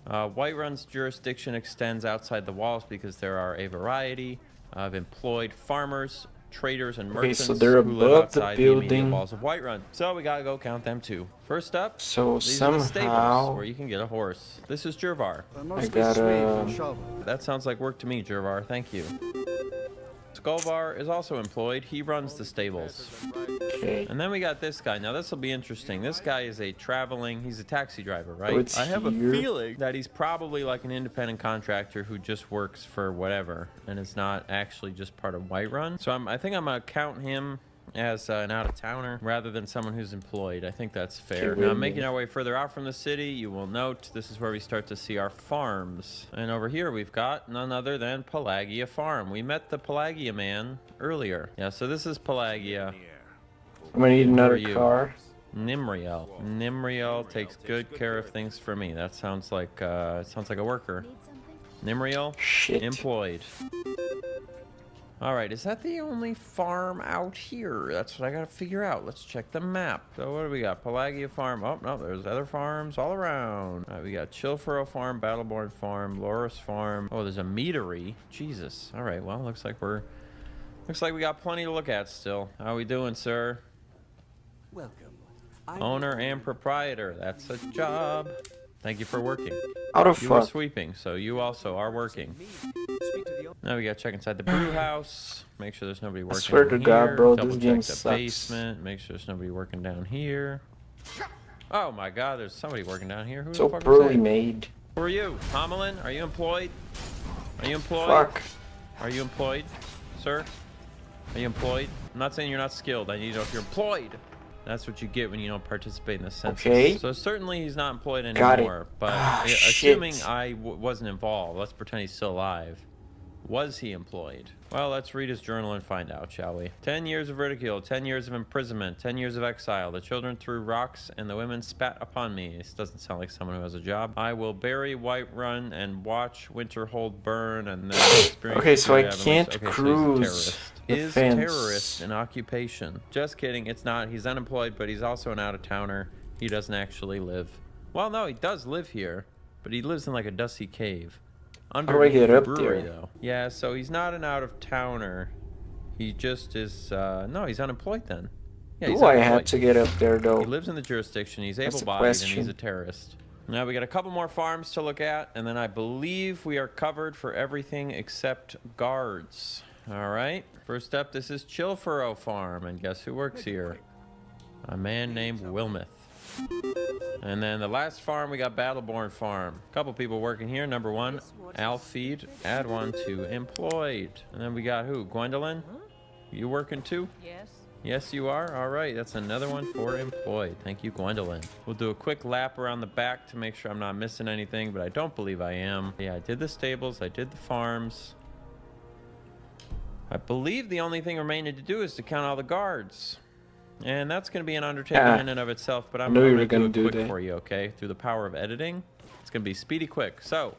Whiterun's jurisdiction extends outside the walls because there are a variety of employed farmers, traders, and Okay, merchants so they're who live above the outside the immediate building. walls of Whiterun. So we gotta go count them too. First up, So these are the stables somehow where you can get a horse. This is Jervar. I gotta... That sounds like work to me, Jervar. Thank you. Skullbar is also employed. He runs the stables. Okay. And then we got this guy. Now this will be interesting. This guy is he's a taxi driver, right? Oh, it's I have a here. feeling that he's probably like an independent contractor who just works for whatever and is not actually just part of Whiterun. So I think I'm gonna count him as an out-of-towner rather than someone who's employed. I think that's fair. Okay, Now, wait a making minute. our way further out from the city, you will note this is where we start to see our farms. And over here we've got none other than Pelagia Farm. We met the Pelagia man earlier. Yeah, so this is Pelagia. I'm gonna need Who another are you? car. Nimriel. Nimriel takes good care of things for me. That sounds like a worker. Need something? Nimriel, Shit. employed. All right, is that the only farm out here? That's what I gotta figure out. Let's check the map. So what do we got? Pelagia Farm. Oh, no, there's other farms all around. All right, we got Chilfaro Farm, Battleborn Farm, Loris Farm. Oh, there's a meadery. Jesus. All right, well, looks like we got plenty to look at still. How we doing, sir? Welcome. Owner and proprietor. That's a job. Thank you for working. Out of You were fuck. sweeping, so you also are working. Speak to the Now we gotta check inside the brew house. Make sure there's nobody working. swear to in God, here. bro, Double this check game the sucks. basement. Make sure there's nobody working down here. Oh my God, there's somebody working down here. Who So the fuck poorly is that? made. Who are you, Homelin? Are you employed? Are you employed? Fuck. Are you employed, sir? Are you employed? I'm not saying you're not skilled. I need to know if you're employed. That's what you get when you don't participate in the census. Okay. So certainly he's not employed Got it. anymore. But Ah, assuming shit. I wasn't involved, let's pretend he's still alive. Was he employed? Well, let's read his journal and find out, shall we? 10 years of ridicule, 10 years of imprisonment, 10 years of exile. The children threw rocks and the women spat upon me. This doesn't sound like someone who has a job. I will bury Whiterun and watch Winterhold burn and then experience... Okay, so I the joy of can't okay, so he's a cruise terrorist. the Is fence. terrorist an occupation? Just kidding, it's not. He's unemployed, but he's also an out-of-towner. He doesn't actually live. Well, no, he does live here, but he lives in like a dusty cave. do I get the up brewery, there? though. Yeah, so he's not an out-of-towner. He just is, no, he's unemployed then. Yeah, he's Do I unemployed. have to get up there He though? lives in the jurisdiction, he's That's the able-bodied, and question. he's a terrorist. Now we got a couple more farms to look at, and then I believe we are covered for everything except guards. All right, first up, this is Chilfaro Farm, and guess who works here? A man named Wilmeth. And then the last farm, we got Battleborn Farm. A couple people working here. Number one, Alfeed. Add one to employed. And then we got who? Gwendolyn? You working too? Yes. Yes, you are? All right, that's another one for employed. Thank you, Gwendolyn. We'll do a quick lap around the back to make sure I'm not missing anything, but I don't believe I am. Yeah, I did the stables. I did the farms. I believe the only thing remaining to do is to count all the guards. And that's going to be an undertaking Yeah. in and of itself, but I'm knew you going were to gonna do do it quick that. for you, okay? Through the power of editing, it's going to be speedy quick. So,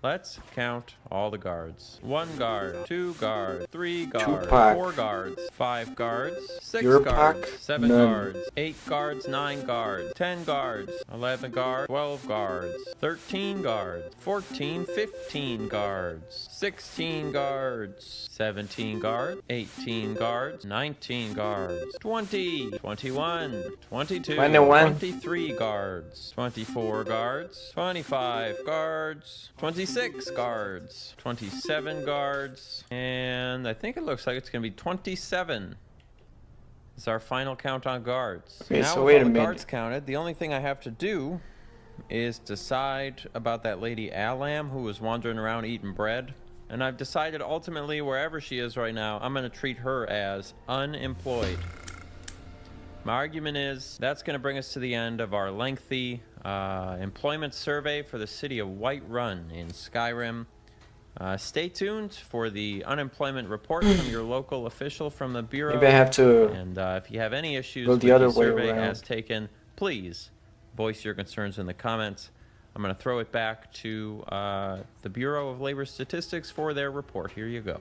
let's count all the guards. 1 guard, 2 guards, 3 guards, Tupac. 4 guards, 5 guards, 6 Your guards, pack? 7 None. guards, 8 guards, 9 guards, 10 guards, 11 guards, 12 guards, 13 guards, 14, 15 guards, 16 guards, 17 guards, 18 guards, 19 guards, 20, 21, 22, 21. 23 guards, 24 guards, 25 guards, 26 guards, 27 guards, and I think it looks like it's going to be 27. It's our final count on guards. Okay, now so with wait all a the minute. guards counted, the only thing I have to do is decide about that lady Alam who was wandering around eating bread. And I've decided ultimately wherever she is right now, I'm going to treat her as unemployed. My argument is that's going to bring us to the end of our lengthy employment survey for the city of Whiterun in Skyrim. Stay tuned for the unemployment report from your local official from the Bureau. Maybe I have to And if you have any issues go with the other the way survey around. as taken, please voice your concerns in the comments. I'm going to throw it back to the Bureau of Labor Statistics for their report. Here you go.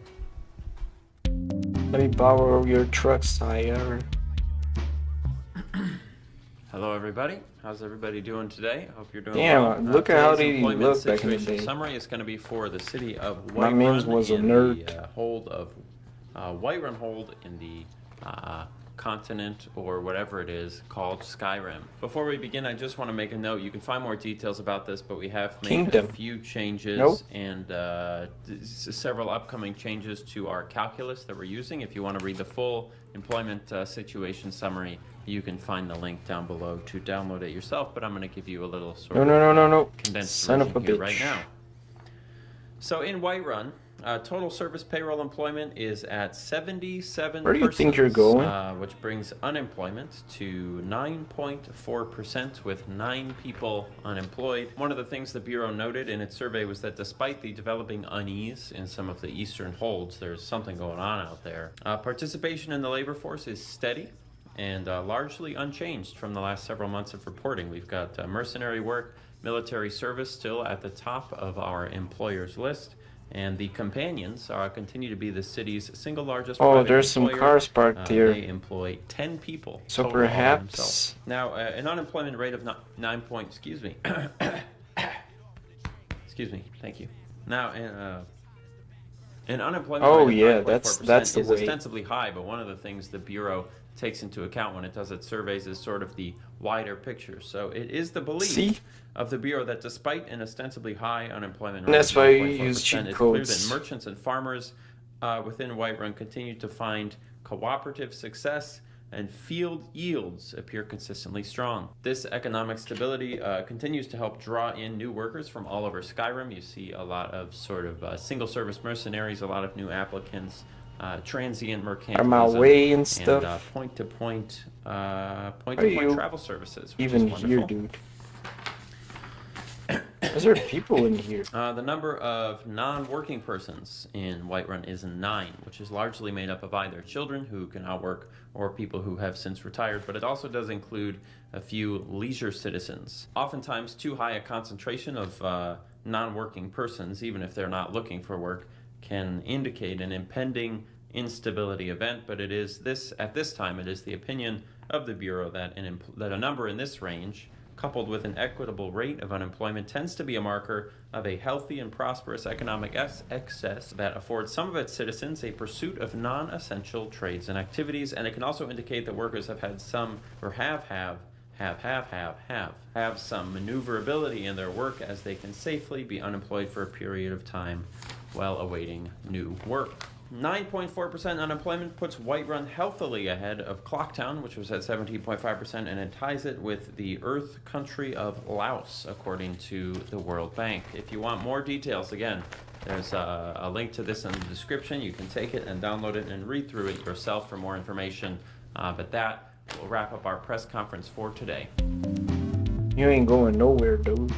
let me borrow your truck, sire. Hello, everybody. How's everybody doing today? I hope you're doing Damn, well. look at how Today's they employment look back in the situation day. Summary is going to be for the city of My mans Whiterun was a in nerd. the hold of Whiterun hold in the continent or whatever it is called Skyrim. Before we begin, I just want to make a note. You can find more details about this, but we have made Kingdom. a few changes Nope. and several upcoming changes to our calculus that we're using. If you want to read the full employment situation summary, you can find the link down below to download it yourself, but I'm going to give you a little sort No. condensed Son of version a here right bitch. now. So in Whiterun, total service payroll employment is at 77 Where do you think you're persons, going? which brings unemployment to 9.4% with 9 people unemployed. One of the things the Bureau noted in its survey was that despite the developing unease in some of the eastern holds, there's something going on out there. Participation in the labor force is steady. and largely unchanged from the last several months of reporting. We've got mercenary work, military service still at the top of our employers list, and the companions continue to be the city's single largest private there's some employer. cars parked here. They employ 10 people. So total all by perhaps themselves. Now, an unemployment rate of 9 point. Excuse me. Excuse me. Thank you. Now, an unemployment Oh, rate yeah, of 9.4% that's the is way. ostensibly high, but one of the things the Bureau takes into account when it does its surveys is sort of the wider picture. So it is the belief See? of the Bureau that despite an ostensibly high unemployment And rate that's of why you 9.4%, use cheat it's clear codes. that merchants and farmers within Whiterun continue to find cooperative success, and field yields appear consistently strong. This economic stability continues to help draw in new workers from all over Skyrim. You see a lot of sort of single service mercenaries, a lot of new applicants, transient mercantilism, On my way and stuff. and point-to-point you travel services. Which Even is here, wonderful. dude. Is there people in here? The number of non-working persons in Whiterun is 9, which is largely made up of either children who can now work or people who have since retired, but it also does include a few leisure citizens. Oftentimes, too high a concentration of non-working persons, even if they're not looking for work, can indicate an impending instability event, but it is at this time, it is the opinion of the Bureau that a number in this range, coupled with an equitable rate of unemployment, tends to be a marker of a healthy and prosperous economic excess that affords some of its citizens a pursuit of non-essential trades and activities, and it can also indicate that workers have had some, or have some maneuverability in their work, as they can safely be unemployed for a period of time while awaiting new work. 9.4% unemployment puts Whiterun healthily ahead of Clocktown, which was at 17.5%, and it ties it with the Earth country of Laos, according to the World Bank. If you want more details, again, there's a link to this in the description. You can take it and download it and read through it yourself for more information. But that will wrap up our press conference for today. You ain't going nowhere, dude.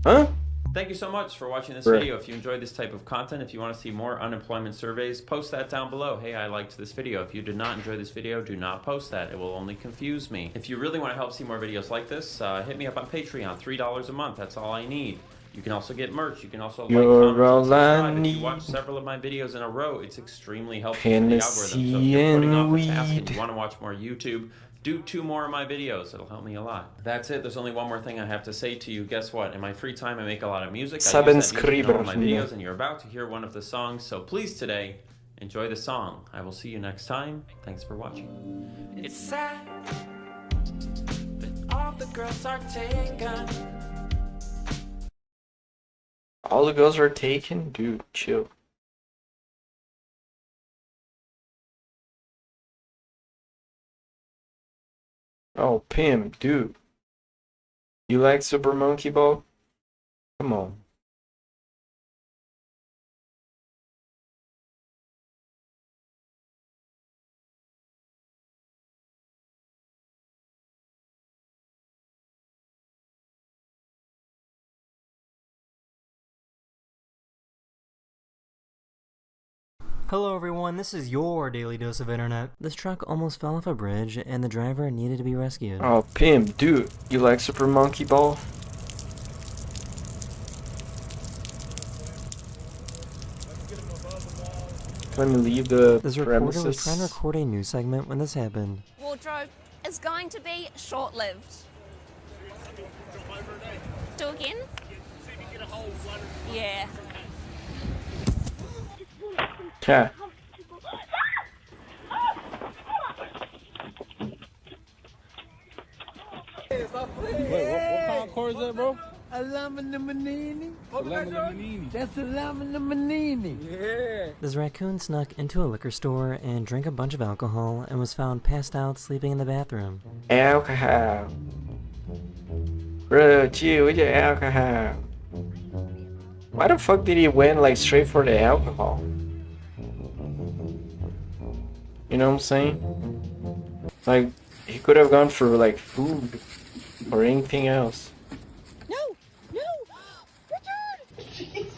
Huh? Thank you so much for watching this Bruh. video. If you enjoyed this type of content, if you want to see more unemployment surveys, post that down below. Hey, I liked this video. If you did not enjoy this video, do not post that. It will only confuse me. If you really want to help see more videos like this, hit me up on Patreon. $3 a month. That's all I need. You can also get merch. You can also like, comment, and subscribe. If you watch several of my videos in a row, it's extremely helpful for the algorithm. So if you're putting off a task and you want to watch more YouTube, do 2 more of my videos. It'll help me a lot. That's it. There's only one more thing I have to say to you. Guess what? In my free time, I make a lot of music. I use that music in all of my videos, and you're about to hear one of the songs. So please today, enjoy the song. I will see you next time. Thanks for watching. It's sad that all the girls are taken. All the girls are taken? Dude, chill. Oh, Pim, dude. You like Super Monkey Ball? Come on. Hello everyone, this is your daily dose of internet. This truck almost fell off a bridge and the driver needed to be rescued. Oh, Pim, dude. You like Super Monkey Ball? Let me leave the This recorder premises. was trying to record a news segment when this happened. Wardrobe is going to be short-lived. Do again? Yeah. Yeah. Wait, what kind of car is that, bro? A Lamborghini. Lamborghini. That's a Lamborghini. Yeah. This raccoon snuck into a liquor store and drank a bunch of alcohol and was found passed out sleeping in the bathroom. Alcohol. Bro, chill with your alcohol. Why the fuck did he went like straight for the alcohol? You know what I'm saying? Like, he could have gone for like food or anything else. No! No! Richard!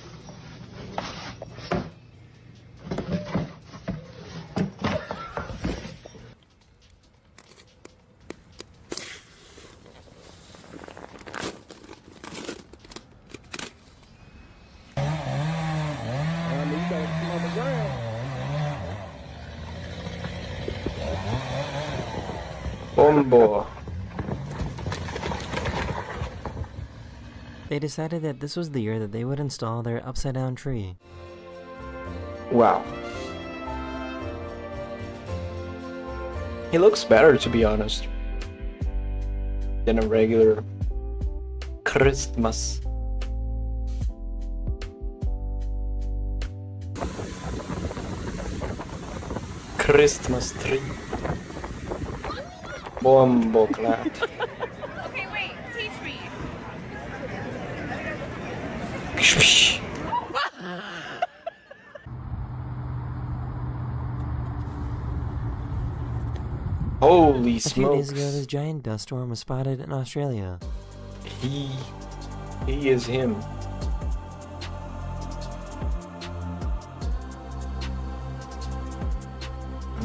Wombo. They decided that this was the year that they would install their upside-down tree. Wow. He looks better, to be honest, than a regular Christmas. Christmas tree. Bombo clat. Okay, wait, teach me. Holy A few days ago, smokes. this giant dust storm was spotted in Australia. He is him.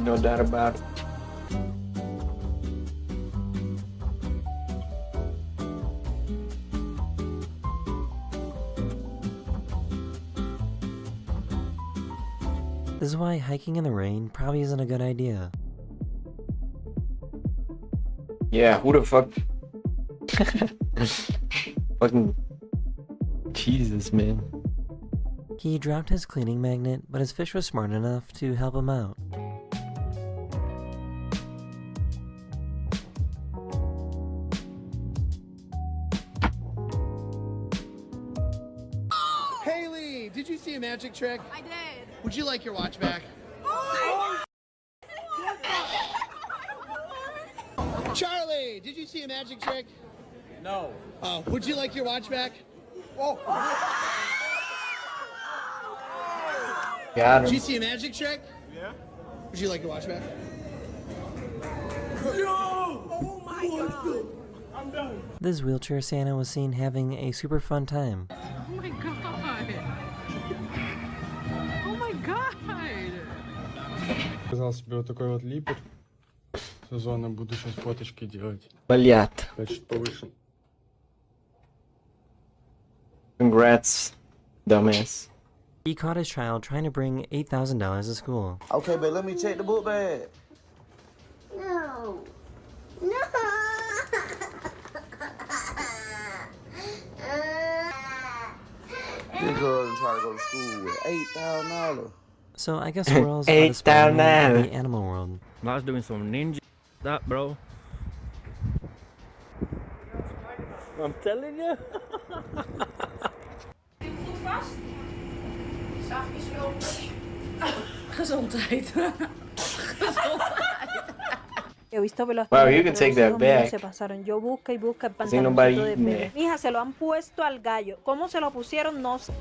No doubt about it. This is why hiking in the rain probably isn't a good idea. Yeah, who the fuck? Fucking Jesus, man. He dropped his cleaning magnet, but his fish was smart enough to help him out. Haley, did you see a magic trick? I did. Would you like your watch back? Charlie, did you see a magic trick? No. Oh, would you like your watch back? Got Did you him. see a magic trick? Yeah? Would you like your watch back? This wheelchair Santa was seen having a super fun time. Oh my god. Oh my god. Сказал себе вот такой вот липер. Сезонно буду сейчас фоточки делать. Блядь. Значит, повыше. Congrats, dumbass. He caught his child trying to bring $8,000 to school. Okay, but let me check the book bag. No. No. This girl try to go to school with $8,000. So I guess squirrels are the Spider-Man of the animal world. I was doing some ninja that, bro. I'm telling you. Gezondheid. He visto que los Wow, tíos you de can take otros that hijos míos back. se pasaron. Yo busca y busca el Ain't nobody pantaloncito de eating bebé. that. Mija, se lo han puesto al gallo. ¿Cómo se lo pusieron? No sé.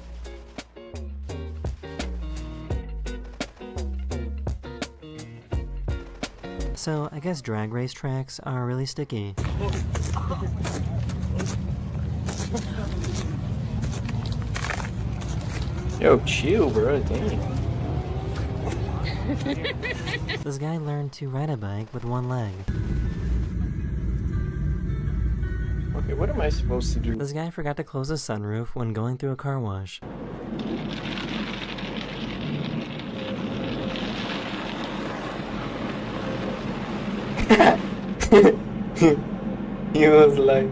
So I guess drag race tracks are really sticky. Yo, chill, bro. Damn. This guy learned to ride a bike with one leg. Okay, what am I supposed to do? This guy forgot to close the sunroof when going through a car wash. He was like,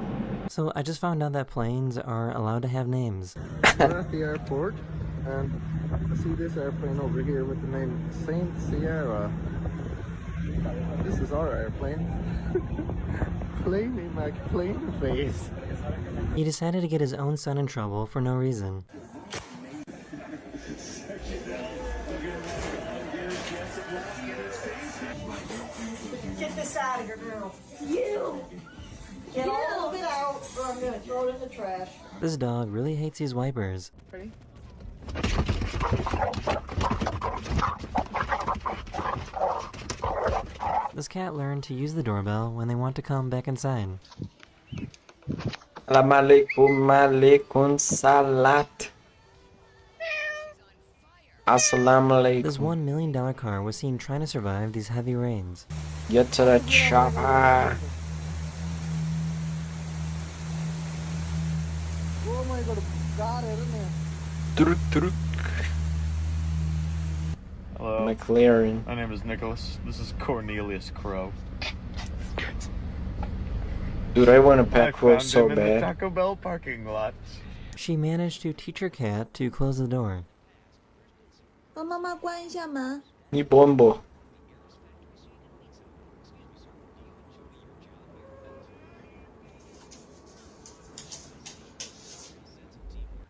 So I just found out that planes are allowed to have names. We're at the airport, and I see this airplane over here with the name Saint Sierra. This is our airplane. Plane plane face. He decided to get his own son in trouble for no reason. Get this out of here, girl. You! Get all of it out, or I'm gonna throw it in the trash. This dog really hates these wipers. Ready? This cat learned to use the doorbell when they want to come back inside. Alaikum salat. Assalamu This alaikum. $1 million car was seen trying to survive these heavy rains. Get to the chopper. Oh my god, got it in there. Truk, truk. Hello, McLaren. my name is Nicholas. This is Cornelius Crow. Dude, I want a I pet roll found so him in the bad. Taco Bell parking lot. She managed to teach her cat to close the door. 帮妈妈关一下门。 Ni bombo.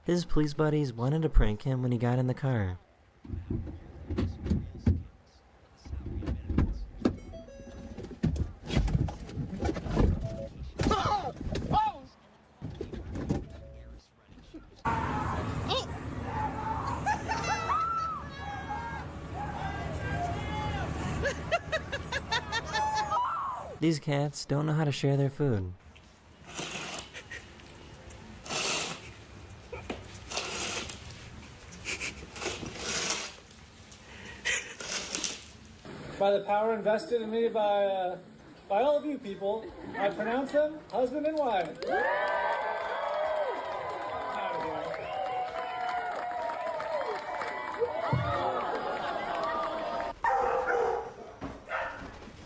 His police buddies wanted to prank him when he got in the car. These cats don't know how to share their food. By the power invested in me by all of you people, I pronounce them husband and wife.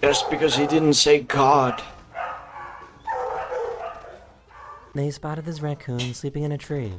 Just because he didn't say God. They spotted this raccoon sleeping in a tree.